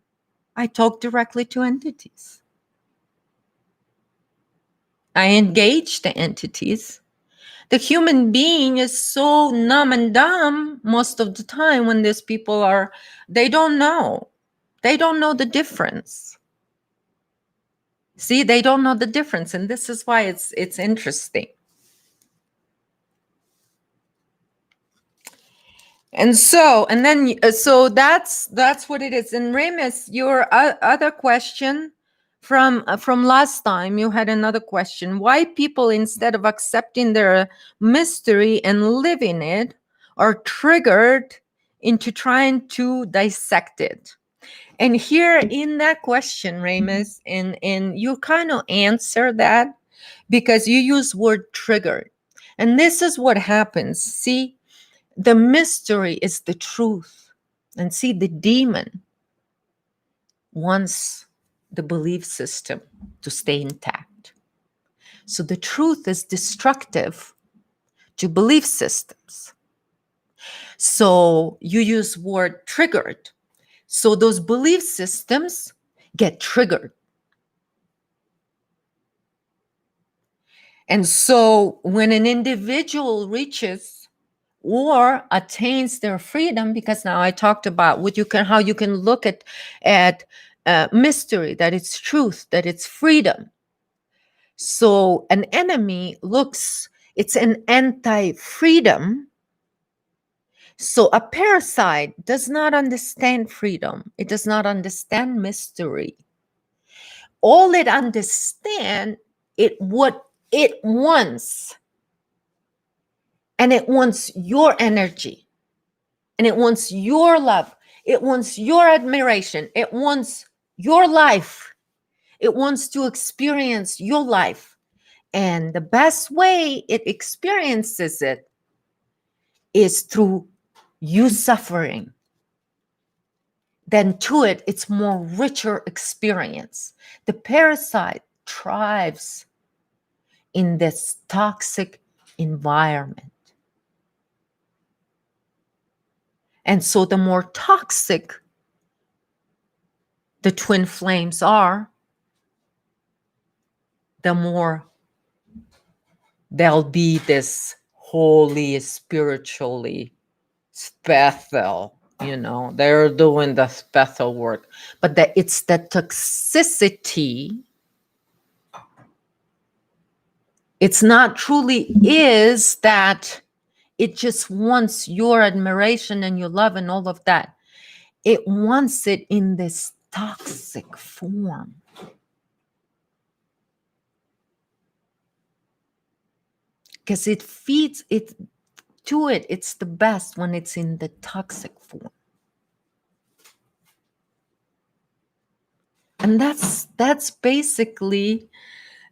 I talk directly to entities. I engage the entities. The human being is so numb and dumb most of the time when these people are, they don't know. They don't know the difference. See, they don't know the difference. And this is why it's interesting. And so, and then, so that's what it is. And Remus, your other question from last time, you had another question. Why people, instead of accepting their mystery and living it, are triggered into trying to dissect it? And here in that question, Remus, and you kind of answer that because you use word triggered. And this is what happens. See, the mystery is the truth. And see, the demon wants the belief system to stay intact. So the truth is destructive to belief systems. So you use word triggered. So those belief systems get triggered. And so when an individual reaches or attains their freedom, because now I talked about what you can, how you can look at mystery, that it's truth, that it's freedom. So an enemy looks, it's an anti-freedom. So a parasite does not understand freedom. It does not understand mystery. All it understands, what it wants. And it wants your energy. And it wants your love. It wants your admiration. It wants your life. It wants to experience your life. And the best way it experiences it is through you suffering. Then to it, it's more richer experience. The parasite thrives in this toxic environment. And so the more toxic the twin flames are, the more there'll be this holy, spiritually special, they're doing the special work. But it's the toxicity. It's not truly is that it just wants your admiration and your love and all of that. It wants it in this toxic form. Because it feeds it to it. It's the best when it's in the toxic form. And that's basically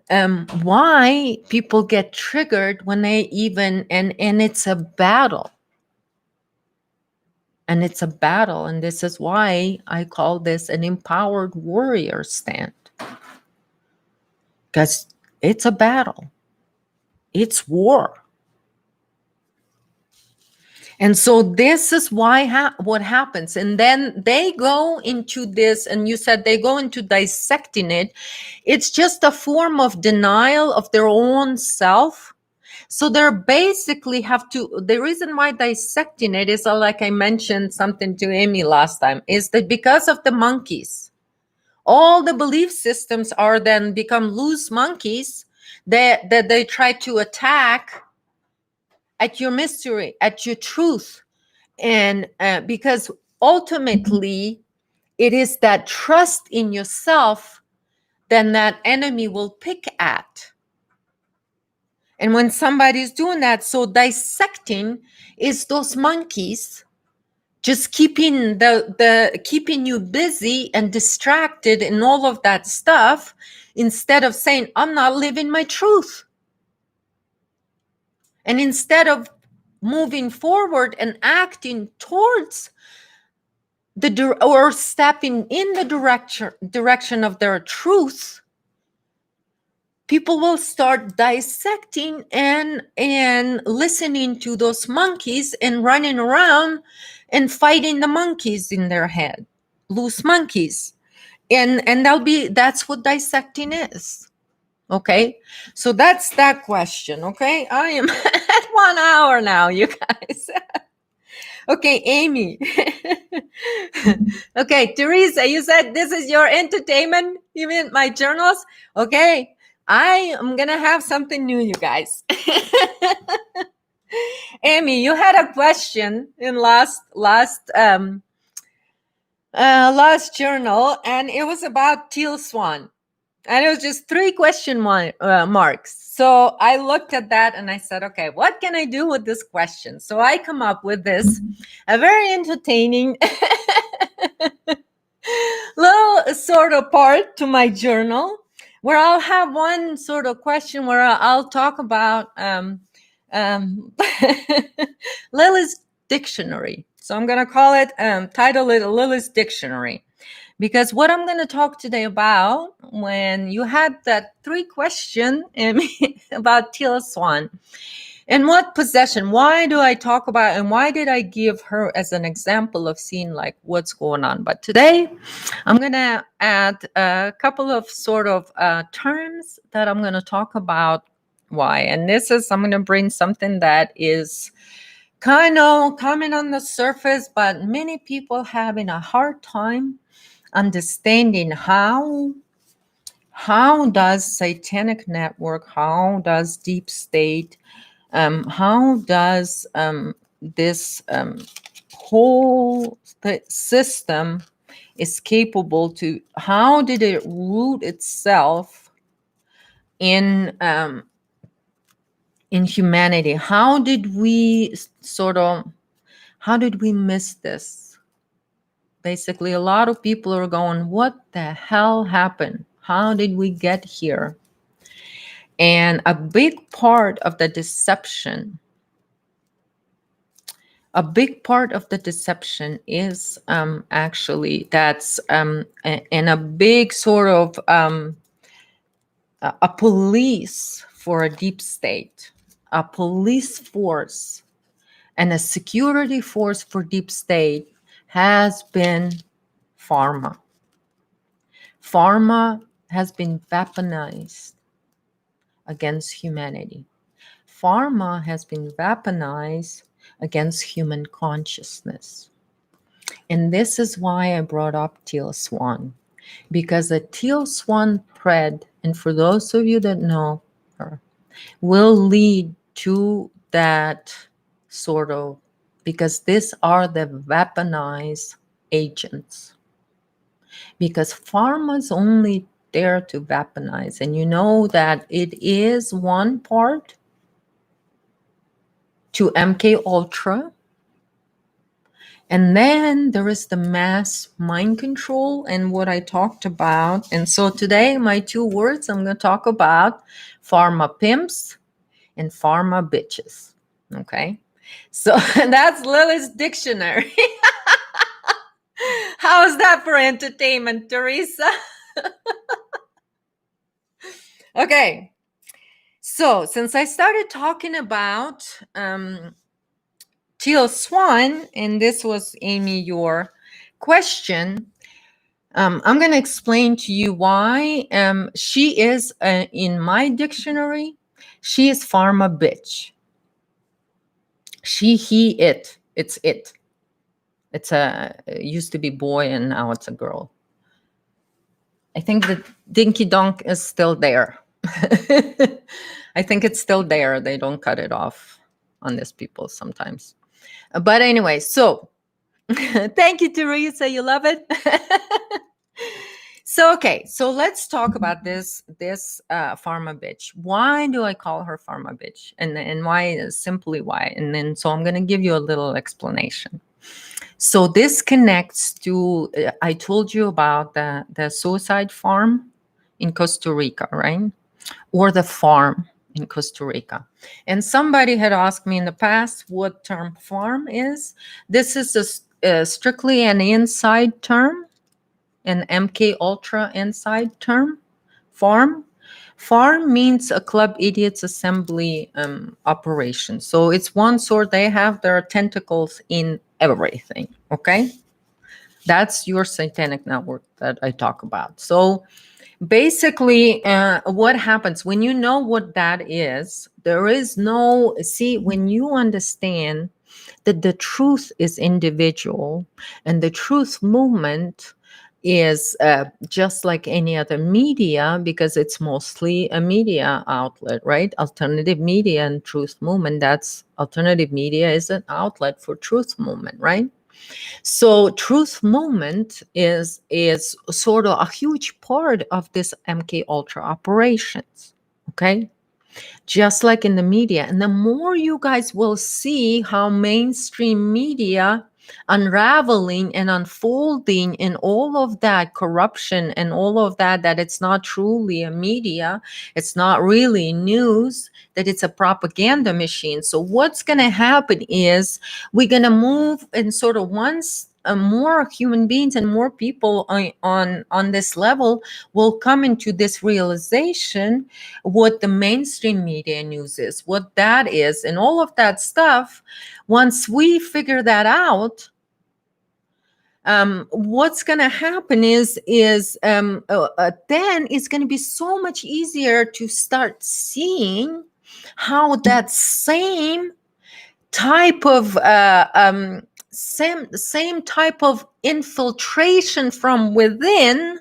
why people get triggered when they even, and it's a battle. And it's a battle. And this is why I call this an empowered warrior stand. Because it's a battle. It's war. And so this is why what happens. And then they go into this, and you said they go into dissecting it. It's just a form of denial of their own self. So they're basically the reason why dissecting it is, like I mentioned something to Amy last time, is that because of the monkeys, all the belief systems are then become loose monkeys that they try to attack at your mystery, at your truth. And because ultimately it is that trust in yourself then that enemy will pick at. And when somebody's doing that, so dissecting is those monkeys just keeping keeping you busy and distracted and all of that stuff, instead of saying, I'm not living my truth. And instead of moving forward and acting towards or stepping in the direction of their truth, people will start dissecting and listening to those monkeys and running around and fighting the monkeys in their head, loose monkeys. And that's what dissecting is. Okay, so that's that question. Okay, I am at 1 hour now, you guys. Okay, Amy. Okay, Teresa, you said this is your entertainment, you mean my journals? Okay, I am gonna have something new, you guys. Amy, you had a question in last journal, and it was about teal swan, and it was just 3 question marks. So I looked at that and I said, okay, what can I do with this question? So I come up with this, a very entertaining little sort of part to my journal, where I'll have one sort of question where I'll talk about Lily's dictionary. So I'm going to call it, title it Lily's dictionary. Because what I'm going to talk today about, when you had that 3 question about teal swan, and what possession, why do I talk about, and why did I give her as an example of seeing like what's going on? But today I'm going to add a couple of sort of terms that I'm going to talk about why. And this is, I'm going to bring something that is kind of coming on the surface, but many people having a hard time understanding how does satanic network, how does deep state, how does this whole system is capable to, how did it root itself in humanity? How did we miss this? Basically, a lot of people are going, what the hell happened? How did we get here? And a big part of the deception is actually that's in a big sort of a police for a deep state, a police force and a security force for deep state has been pharma. Pharma has been weaponized against humanity. Pharma has been weaponized against human consciousness. And this is why I brought up teal swan, because a teal swan thread, and for those of you that know her, will lead to that sort of, because these are the weaponized agents. Because pharma is only there to weaponize, and you know that it is one part to MK Ultra, and then there is the mass mind control and what I talked about. And so today, my 2 words, I'm going to talk about pharma pimps and pharma bitches. Okay, so that's Lily's dictionary. How is that for entertainment, Teresa? Okay, so since I started talking about teal swan, and this was, Amy, your question, I'm going to explain to you why she is, in my dictionary, she is pharma bitch. She, he, it. It's it. It's it used to be boy and now it's a girl. I think the dinky donk is still there. I think it's still there. They don't cut it off on these people sometimes. But anyway, so thank you, Teresa. You love it. So, okay, so let's talk about this pharma bitch. Why do I call her pharma bitch? And why, simply why? And then, so I'm going to give you a little explanation. So this connects to, I told you about the suicide farm in Costa Rica, right? Or the farm in Costa Rica. And somebody had asked me in the past what term farm is. This is strictly an inside term, an MK Ultra inside term. Farm. Farm means a Club Idiots Assembly operation. So it's one sort. They have their tentacles in everything. Okay, that's your satanic network that I talk about. So basically, what happens when you know what that is? There is no, see, when you understand that the truth is individual and the truth movement is just like any other media, because it's mostly a media outlet, right? Alternative media and truth movement, that's alternative media is an outlet for truth movement, right? So truth movement is sort of a huge part of this MK Ultra operations. Okay, just like in the media. And the more you guys will see how mainstream media unraveling and unfolding in all of that corruption and all of that, that it's not truly a media, it's not really news, that it's a propaganda machine. So what's going to happen is we're going to move in sort of once more human beings and more people on this level will come into this realization what the mainstream media news is, what that is, and all of that stuff. Once we figure that out, what's going to happen is then it's going to be so much easier to start seeing how that same type of same type of infiltration from within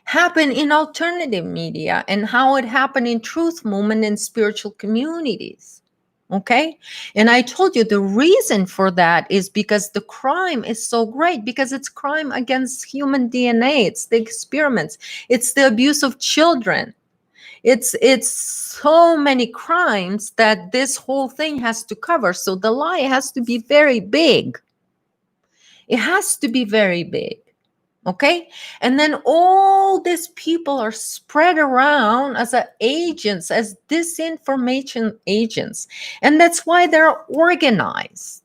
happen in alternative media and how it happened in truth movement and spiritual communities. Okay, and I told you the reason for that is because the crime is so great, because it's crime against human DNA, it's the experiments, it's the abuse of children, it's so many crimes that this whole thing has to cover. So the lie has to be very big, it has to be very big. Okay, and then all these people are spread around as agents, as disinformation agents, and that's why they're organized,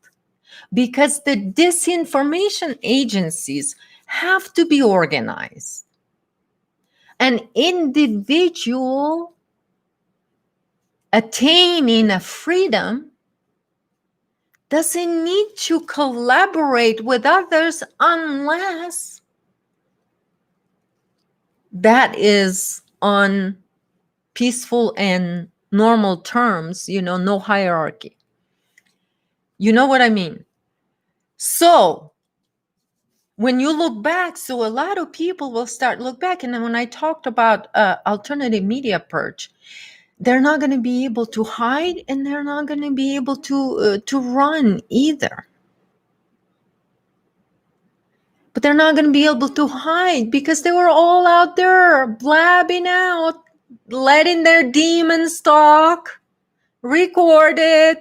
because the disinformation agencies have to be organized. An individual attaining a freedom doesn't need to collaborate with others unless that is on peaceful and normal terms, no hierarchy. You know what I mean? So when you look back, so a lot of people will start look back. And then when I talked about alternative media purge, they're not going to be able to hide, and they're not going to be able to run either. But they're not going to be able to hide because they were all out there blabbing out, letting their demons talk, recorded,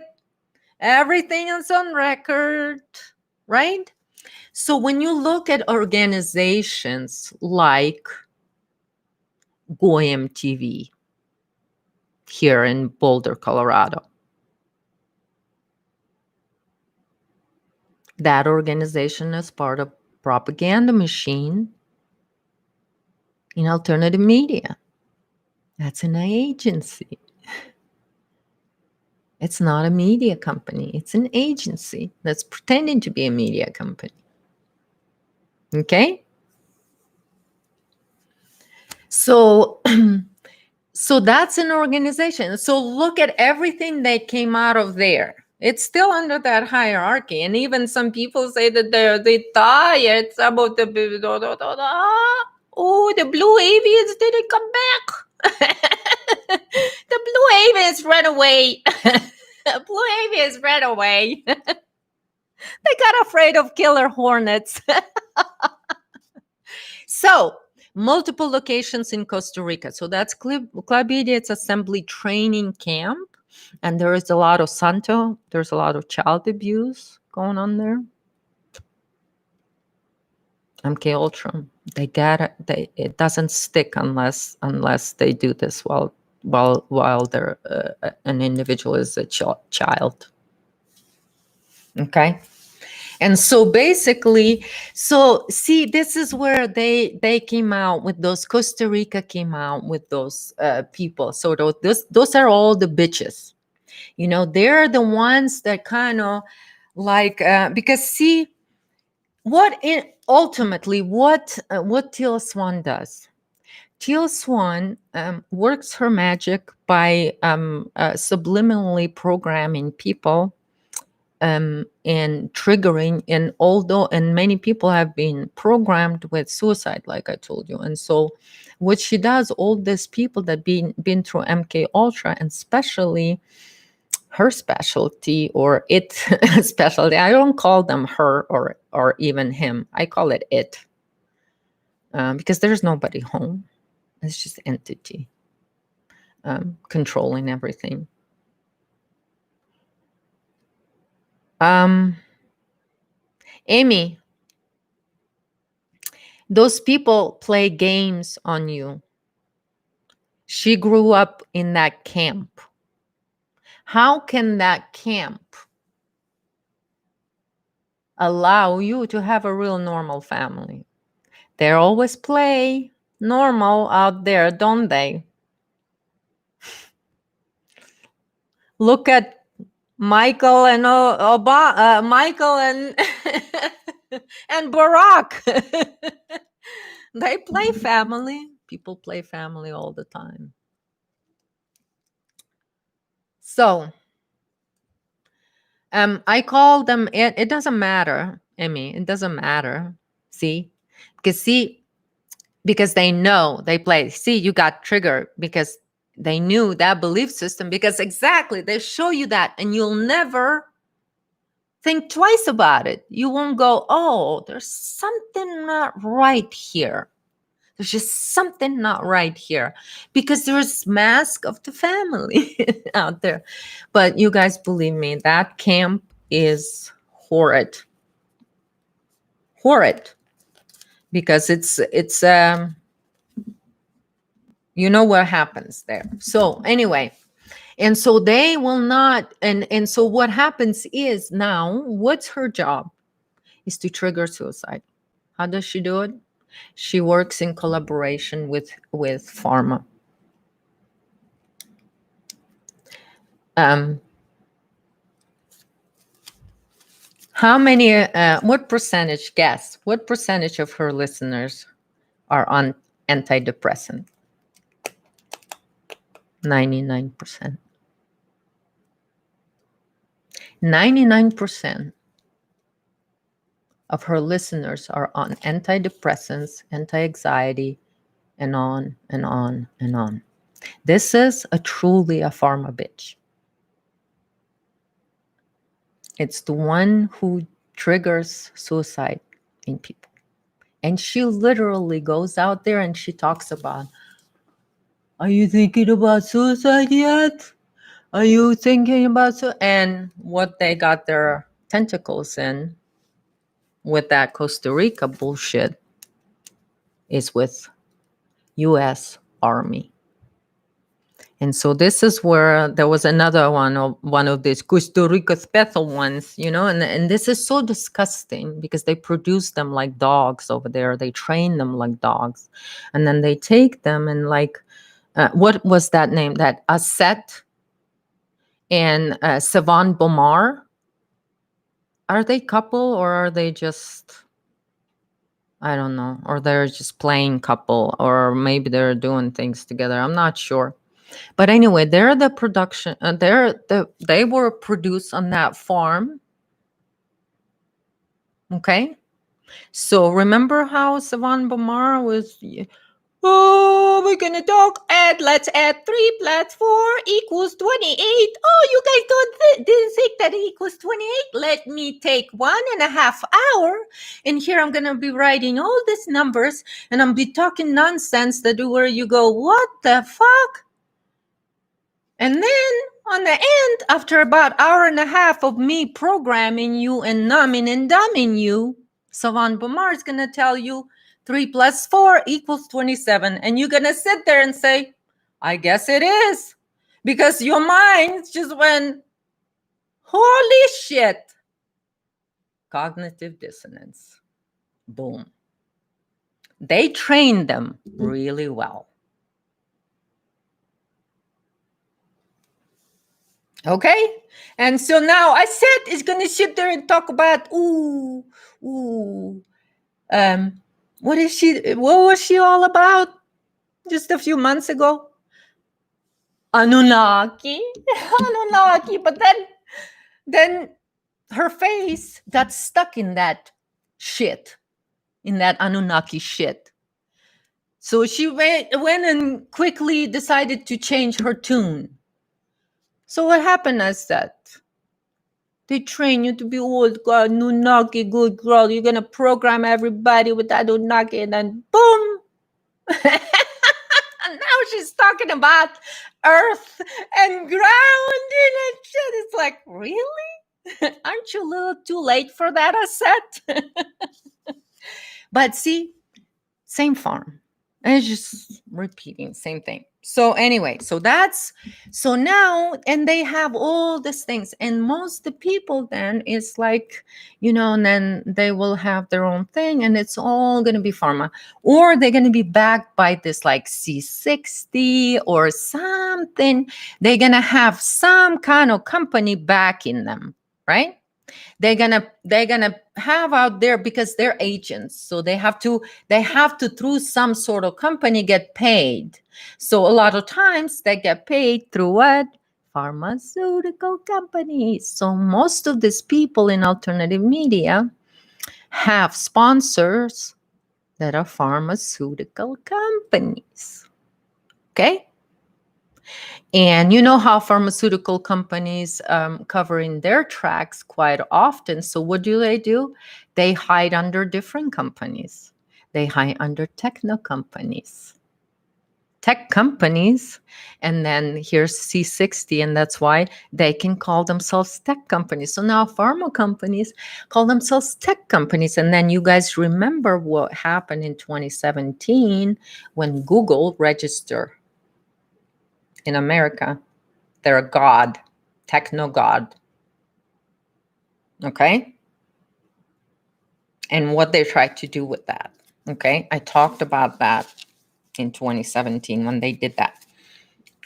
everything is on record, right? So when you look at organizations like Goyim TV here in Boulder, Colorado, that organization is part of propaganda machine in alternative media. That's an agency. It's not a media company. It's an agency that's pretending to be a media company. Okay? So, so that's an organization. So look at everything that came out of there. It's still under that hierarchy. And even some people say that they tired about the oh, the blue avians didn't come back. The blue avians ran away. Blue avians ran away. They got afraid of killer hornets. So, multiple locations in Costa Rica. So that's Club Idiots Assembly Training Camp. And there is a lot of Santo. There's a lot of child abuse going on there. MK Ultra. They got it. It doesn't stick unless they do this while they're an individual is a child. Okay. And so basically, so see, this is where they came out with those. Costa Rica came out with those people. So those are all the bitches. You know, they're the ones that kind of like because see ultimately what Teal Swan does. Teal Swan works her magic by subliminally programming people and triggering. And although, and many people have been programmed with suicide, like I told you. And so what she does, all these people that been through MK Ultra, and especially her specialty or it specialty, I don't call them her or even him, I call it it, because there's nobody home. It's just entity controlling everything. Amy, those people play games on you. She grew up in that camp. How can that camp allow you to have a real normal family? They always play normal out there, don't they? Look at Michael and Michael and and Barack. They play family. People play family all the time. So, I call them. It doesn't matter, Emmy. It doesn't matter. See, because they know they play. See, you got triggered because they knew that belief system. Because exactly, they show you that, and you'll never think twice about it. You won't go, oh, there's something not right here. There's just something not right here, because there's mask of the family out there. But you guys, believe me, that camp is horrid. Horrid. Because it's you know what happens there. So anyway, and so they will not, and so what happens is, now what's her job is to trigger suicide. How does she do it? She works in collaboration with pharma. How many? What percentage? Guess. What percentage of her listeners are on antidepressant? 99%. 99% of her listeners are on antidepressants, anti-anxiety, and on and on and on. This is truly a pharma bitch. It's the one who triggers suicide in people. And she literally goes out there and she talks about, are you thinking about suicide yet? Are you thinking about and what they got their tentacles in with that Costa Rica bullshit is with US Army. And so this is where there was another one of these Costa Rica special ones, you know, and this is so disgusting because they produce them like dogs over there. They train them like dogs. And then they take them and like, what was that name? That Asset and Savan Bomar. Are they couple or are they just, I don't know, or they're just playing couple, or maybe they're doing things together. I'm not sure. But anyway, they're the production. They were produced on that farm. Okay, so remember how Savan Bomar was? Oh, we're gonna talk. Let's add 3 plus 4 equals 28. Oh, you guys didn't think that equals 28. Let me take 1.5 hours, and here I'm gonna be writing all these numbers, and I'm be talking nonsense that where you go, what the fuck? And then on the end, after about 1.5 hours of me programming you and numbing and dumbing you, Savan Bomar is going to tell you 3 plus 4 equals 27. And you're going to sit there and say, I guess it is. Because your mind just went, holy shit. cognitive dissonance. Boom. They train them really well. Okay? And so now I said it's going to sit there and talk about, what was she all about just a few months ago? Anunnaki. Anunnaki. But then her face got stuck in that shit, in that Anunnaki shit. So she went and quickly decided to change her tune. So what happened is that they train you to be old girl, Anunnaki, good girl. You're gonna program everybody with that Anunnaki, and then boom. And now she's talking about earth and grounding and shit. It's like, really? Aren't you a little too late for that, I said? But see, same farm. And it's just repeating, same thing. So anyway, so now, and they have all these things. And most the people then is like, and then they will have their own thing, and it's all going to be pharma. Or they're going to be backed by this like C60 or something. They are going to have some kind of company backing them, right? They're gonna have out there, because they're agents, so they have to through some sort of company get paid. So a lot of times they get paid through what? Pharmaceutical companies. So most of these people in alternative media have sponsors that are pharmaceutical companies. Okay. And you know how pharmaceutical companies covering their tracks quite often. So what do? They hide under different companies. They hide under tech companies. And then here's C60, and that's why they can call themselves tech companies. So now pharma companies call themselves tech companies. And then you guys remember what happened in 2017 when Google registered in America. They're a god, techno god. Okay? And what they tried to do with that. Okay? I talked about that in 2017 when they did that.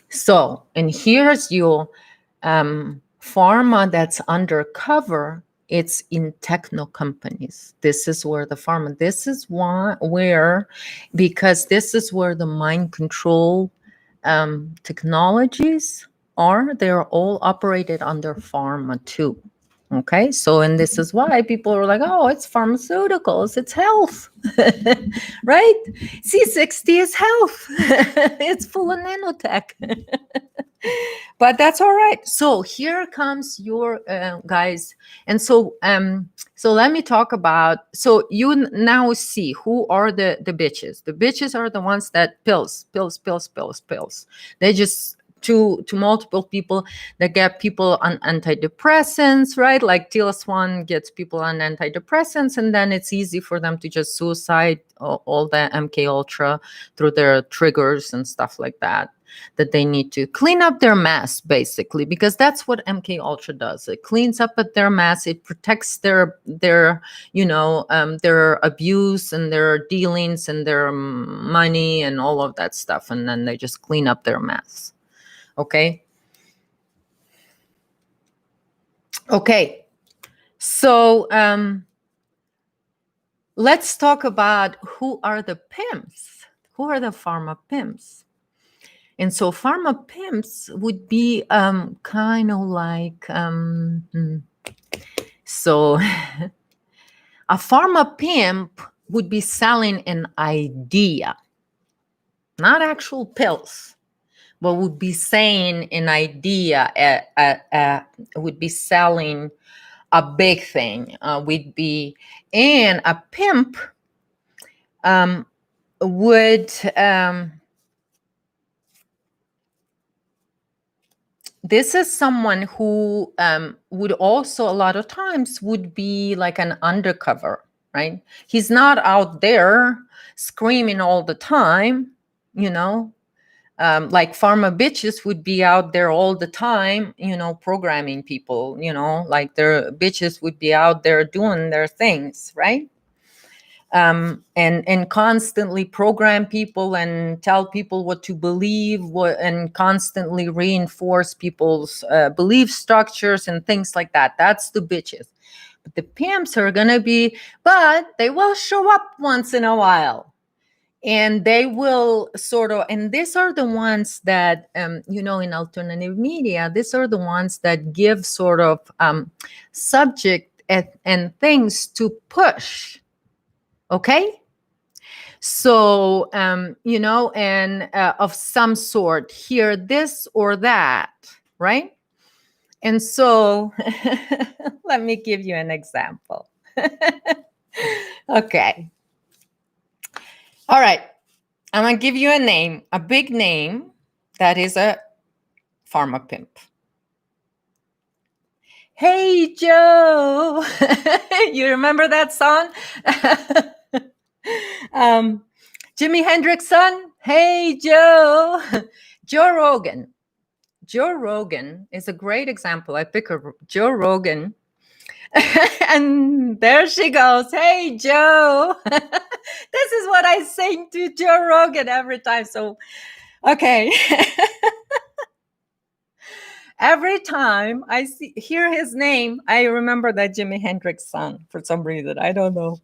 So, and here's your pharma that's undercover. It's in techno companies. This is where the pharma, because this is where the mind control technologies are. They're all operated under pharma too. Okay, so and this is why people are like, oh, it's pharmaceuticals, it's health, right? C60 is health. It's full of nanotech. But that's all right. So here comes your guys, and so let me talk about. So you now see who are the bitches. The bitches are the ones that pills. They just to multiple people that get people on antidepressants, right? Like TLS1 gets people on antidepressants, and then it's easy for them to just suicide all the MK Ultra through their triggers and stuff like that they need to clean up their mess, basically, because that's what MK Ultra does. It cleans up at their mess. It protects their abuse and their dealings and their money and all of that stuff, and then they just clean up their mess. Okay. So let's talk about who are the pimps. Who are the pharma pimps? And so pharma pimps would be kind of like, so a pharma pimp would be selling an idea, not actual pills, but would be saying an idea, would be selling a big thing, and a pimp would... this is someone who would also a lot of times would be like an undercover, right? He's not out there screaming all the time, like pharma bitches would be out there all the time, programming people, like their bitches would be out there doing their things, right? And constantly program people and tell people what to believe, and constantly reinforce people's belief structures and things like that. That's the bitches. But the pimps are gonna be, but they will show up once in a while. And they will sort of, and these are the ones that, in alternative media, these are the ones that give sort of subject and things to push. Okay? So, and of some sort, here, this or that, right? And so, let me give you an example. Okay. All right. I'm going to give you a name, a big name that is a pharma pimp. Hey, Joe. You remember that song? Jimi Hendrix' son. Hey, Joe. Joe Rogan. Joe Rogan is a great example. I pick Joe Rogan. And there she goes. Hey, Joe. This is what I sing to Joe Rogan every time. So, okay. Every time I hear his name, I remember that Jimi Hendrix song for some reason. I don't know.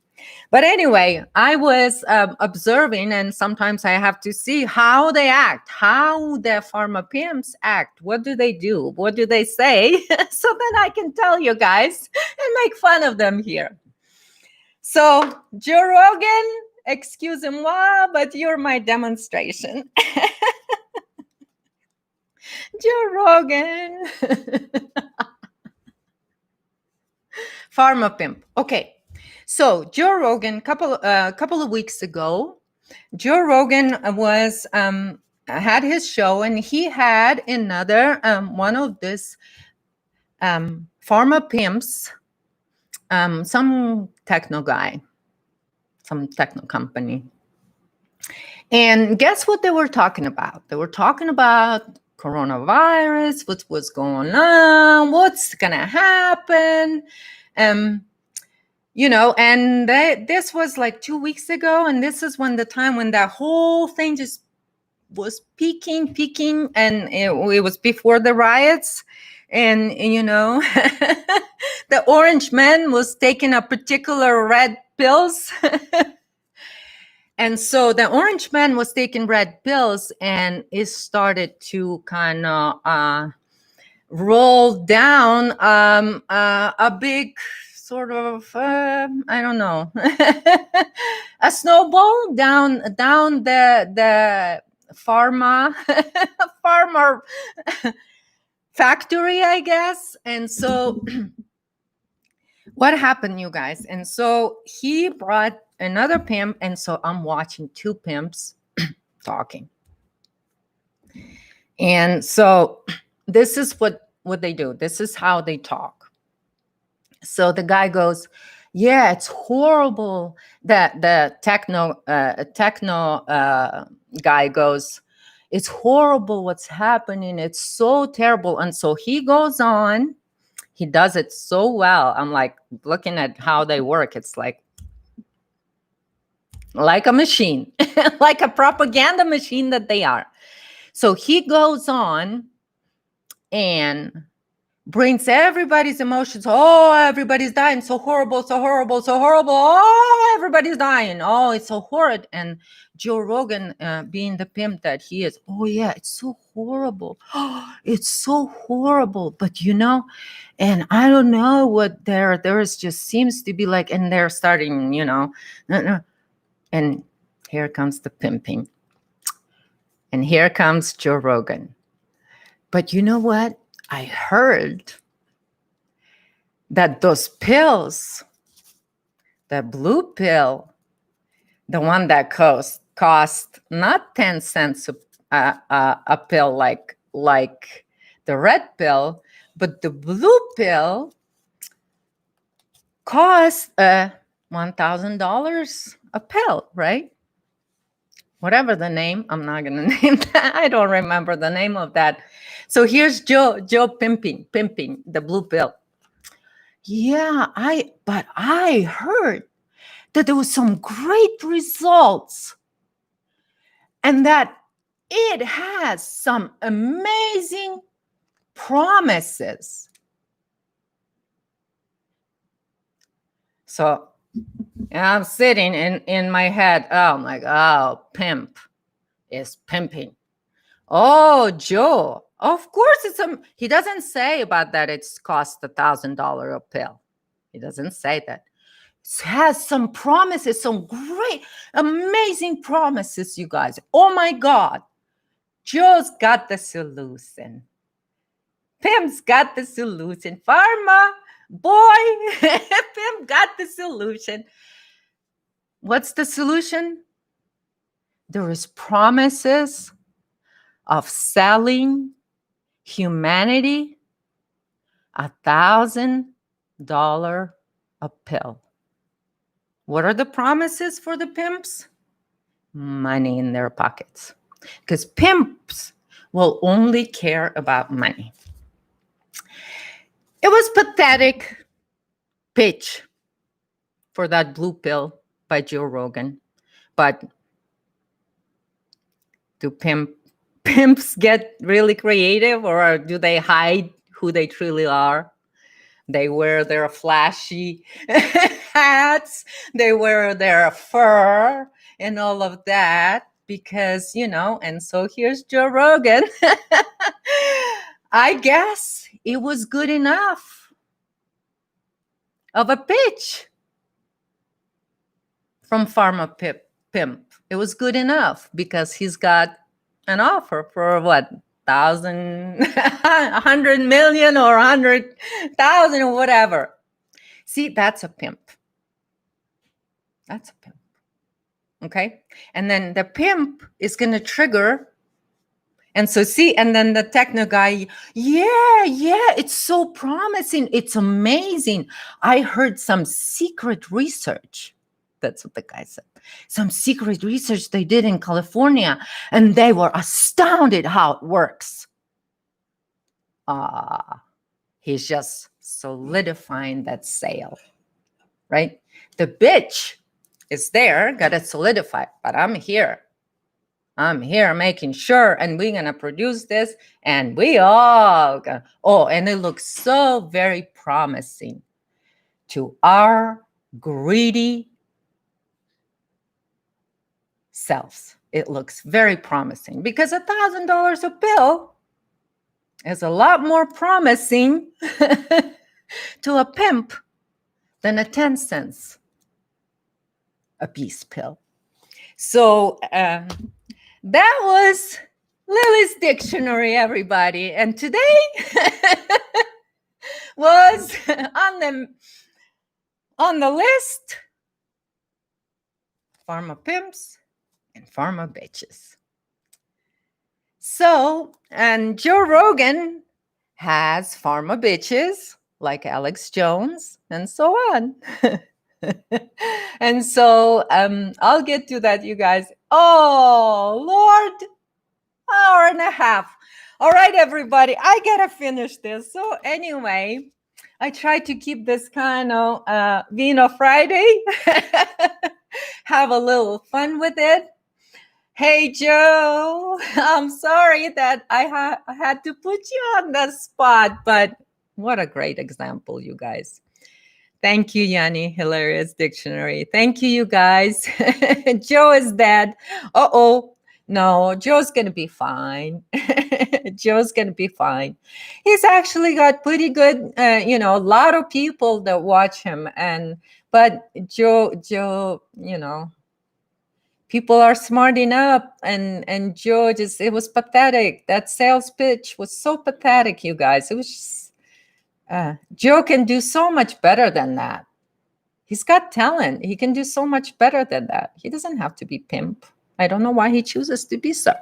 But anyway, I was observing, and sometimes I have to see how they act, how the pharma pimps act. What do they do? What do they say? So then I can tell you guys and make fun of them here. So, Joe Rogan, excusez-moi, but you're my demonstration. Joe Rogan. Pharma pimp. Okay. So Joe Rogan, couple of weeks ago, Joe Rogan was had his show, and he had another one of this pharma pimps, some techno guy, some techno company. And guess what they were talking about? They were talking about coronavirus, what was going on, what's gonna happen. And this was like 2 weeks ago, and this is when the time when that whole thing just was peaking, and it was before the riots, and the orange man was taking a particular red pills. And so the orange man was taking red pills, and it started to kind of roll down a big sort of I don't know, a snowball down the farmer factory, I guess. And so what happened, you guys? And so he brought another pimp, and so I'm watching two pimps talking. And so this is what they do. This is how they talk. So the guy goes, yeah, it's horrible. That the techno guy goes, it's horrible what's happening. It's so terrible. And so he goes on. He does it so well. I'm like looking at how they work. It's like a machine, like a propaganda machine that they are. So he goes on and brings everybody's emotions. Oh, everybody's dying. So horrible, so horrible, so horrible. Oh, everybody's dying. Oh, it's so horrid. And Joe Rogan, being the pimp that he is, oh yeah, it's so horrible. Oh, it's so horrible. But and I don't know what there is, just seems to be like, and they're starting, and here comes the pimping. And here comes Joe Rogan. But you know what? I heard that those pills, the blue pill, the one that cost not 10 cents a pill like the red pill, but the blue pill cost $1,000 a pill, right? whatever the name, I'm not going to name that. I don't remember the name of that. So here's Joe pimping the blue pill. Yeah, but I heard that there was some great results and that it has some amazing promises. So I'm sitting in my head. Oh my God, pimp is pimping. Oh, Joe, of course he doesn't say about that it's cost $1,000 a pill. He doesn't say that. It has some promises, some great, amazing promises, you guys. Oh my God. Joe's got the solution. Pim's got the solution. Pharma, boy, Pim got the solution. What's the solution? There is promises of selling humanity $1,000 a pill. What are the promises for the pimps? Money in their pockets. Because pimps will only care about money. It was pathetic pitch for that blue pill by Joe Rogan. But do pimps get really creative, or do they hide who they truly are? They wear their flashy hats, they wear their fur and all of that because, and so here's Joe Rogan. I guess it was good enough of a pitch from Pharma Pimp. It was good enough because he's got an offer for what? 100 million or 100,000 or whatever. See, that's a pimp. That's a pimp. Okay. And then the pimp is going to trigger. And so see, and then the techno guy, yeah, it's so promising. It's amazing. I heard some secret research. That's what the guy said. Some secret research they did in California, and they were astounded how it works. He's just solidifying that sale, right? The bitch is there, got it solidified, but I'm here making sure, and we're going to produce this, and we all gonna, and it looks so very promising to our greedy selves. It looks very promising because $1,000 a pill is a lot more promising to a pimp than a 10 cents a piece pill. So that was Lily's dictionary, everybody. And today was on the list, Pharma Pimps and Pharma Bitches. So, and Joe Rogan has Pharma Bitches like Alex Jones and so on. And so I'll get to that, you guys. Oh, Lord, hour and a half. All right, everybody, I gotta finish this. So anyway, I try to keep this kind of VINO Friday. Have a little fun with it. Hey, Joe, I'm sorry that I had to put you on the spot, but what a great example, you guys. Thank you, Yanni. Hilarious dictionary. Thank you, you guys. Joe is dead. No, Joe's going to be fine. Joe's going to be fine. He's actually got pretty good, a lot of people that watch him. But Joe, people are smart enough. And Joe it was pathetic. That sales pitch was so pathetic, you guys. It was just, Joe can do so much better than that. He's got talent. He can do so much better than that. He doesn't have to be pimp. I don't know why he chooses to be so.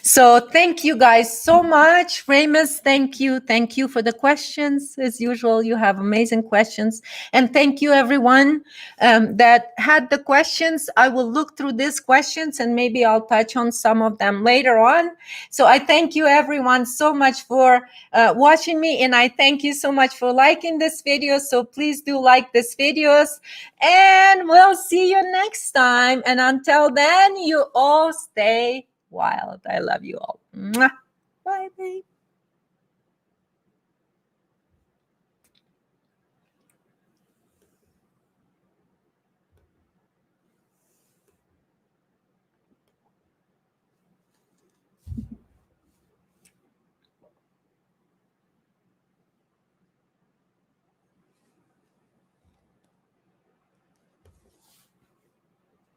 So thank you guys so much. Ramus, thank you. Thank you for the questions. As usual, you have amazing questions. And thank you everyone that had the questions. I will look through these questions and maybe I'll touch on some of them later on. So I thank you everyone so much for watching me. And I thank you so much for liking this video. So please do like this videos. And we'll see you next time. And until then, you all stay wild. I love you all. Mwah. Bye, babe.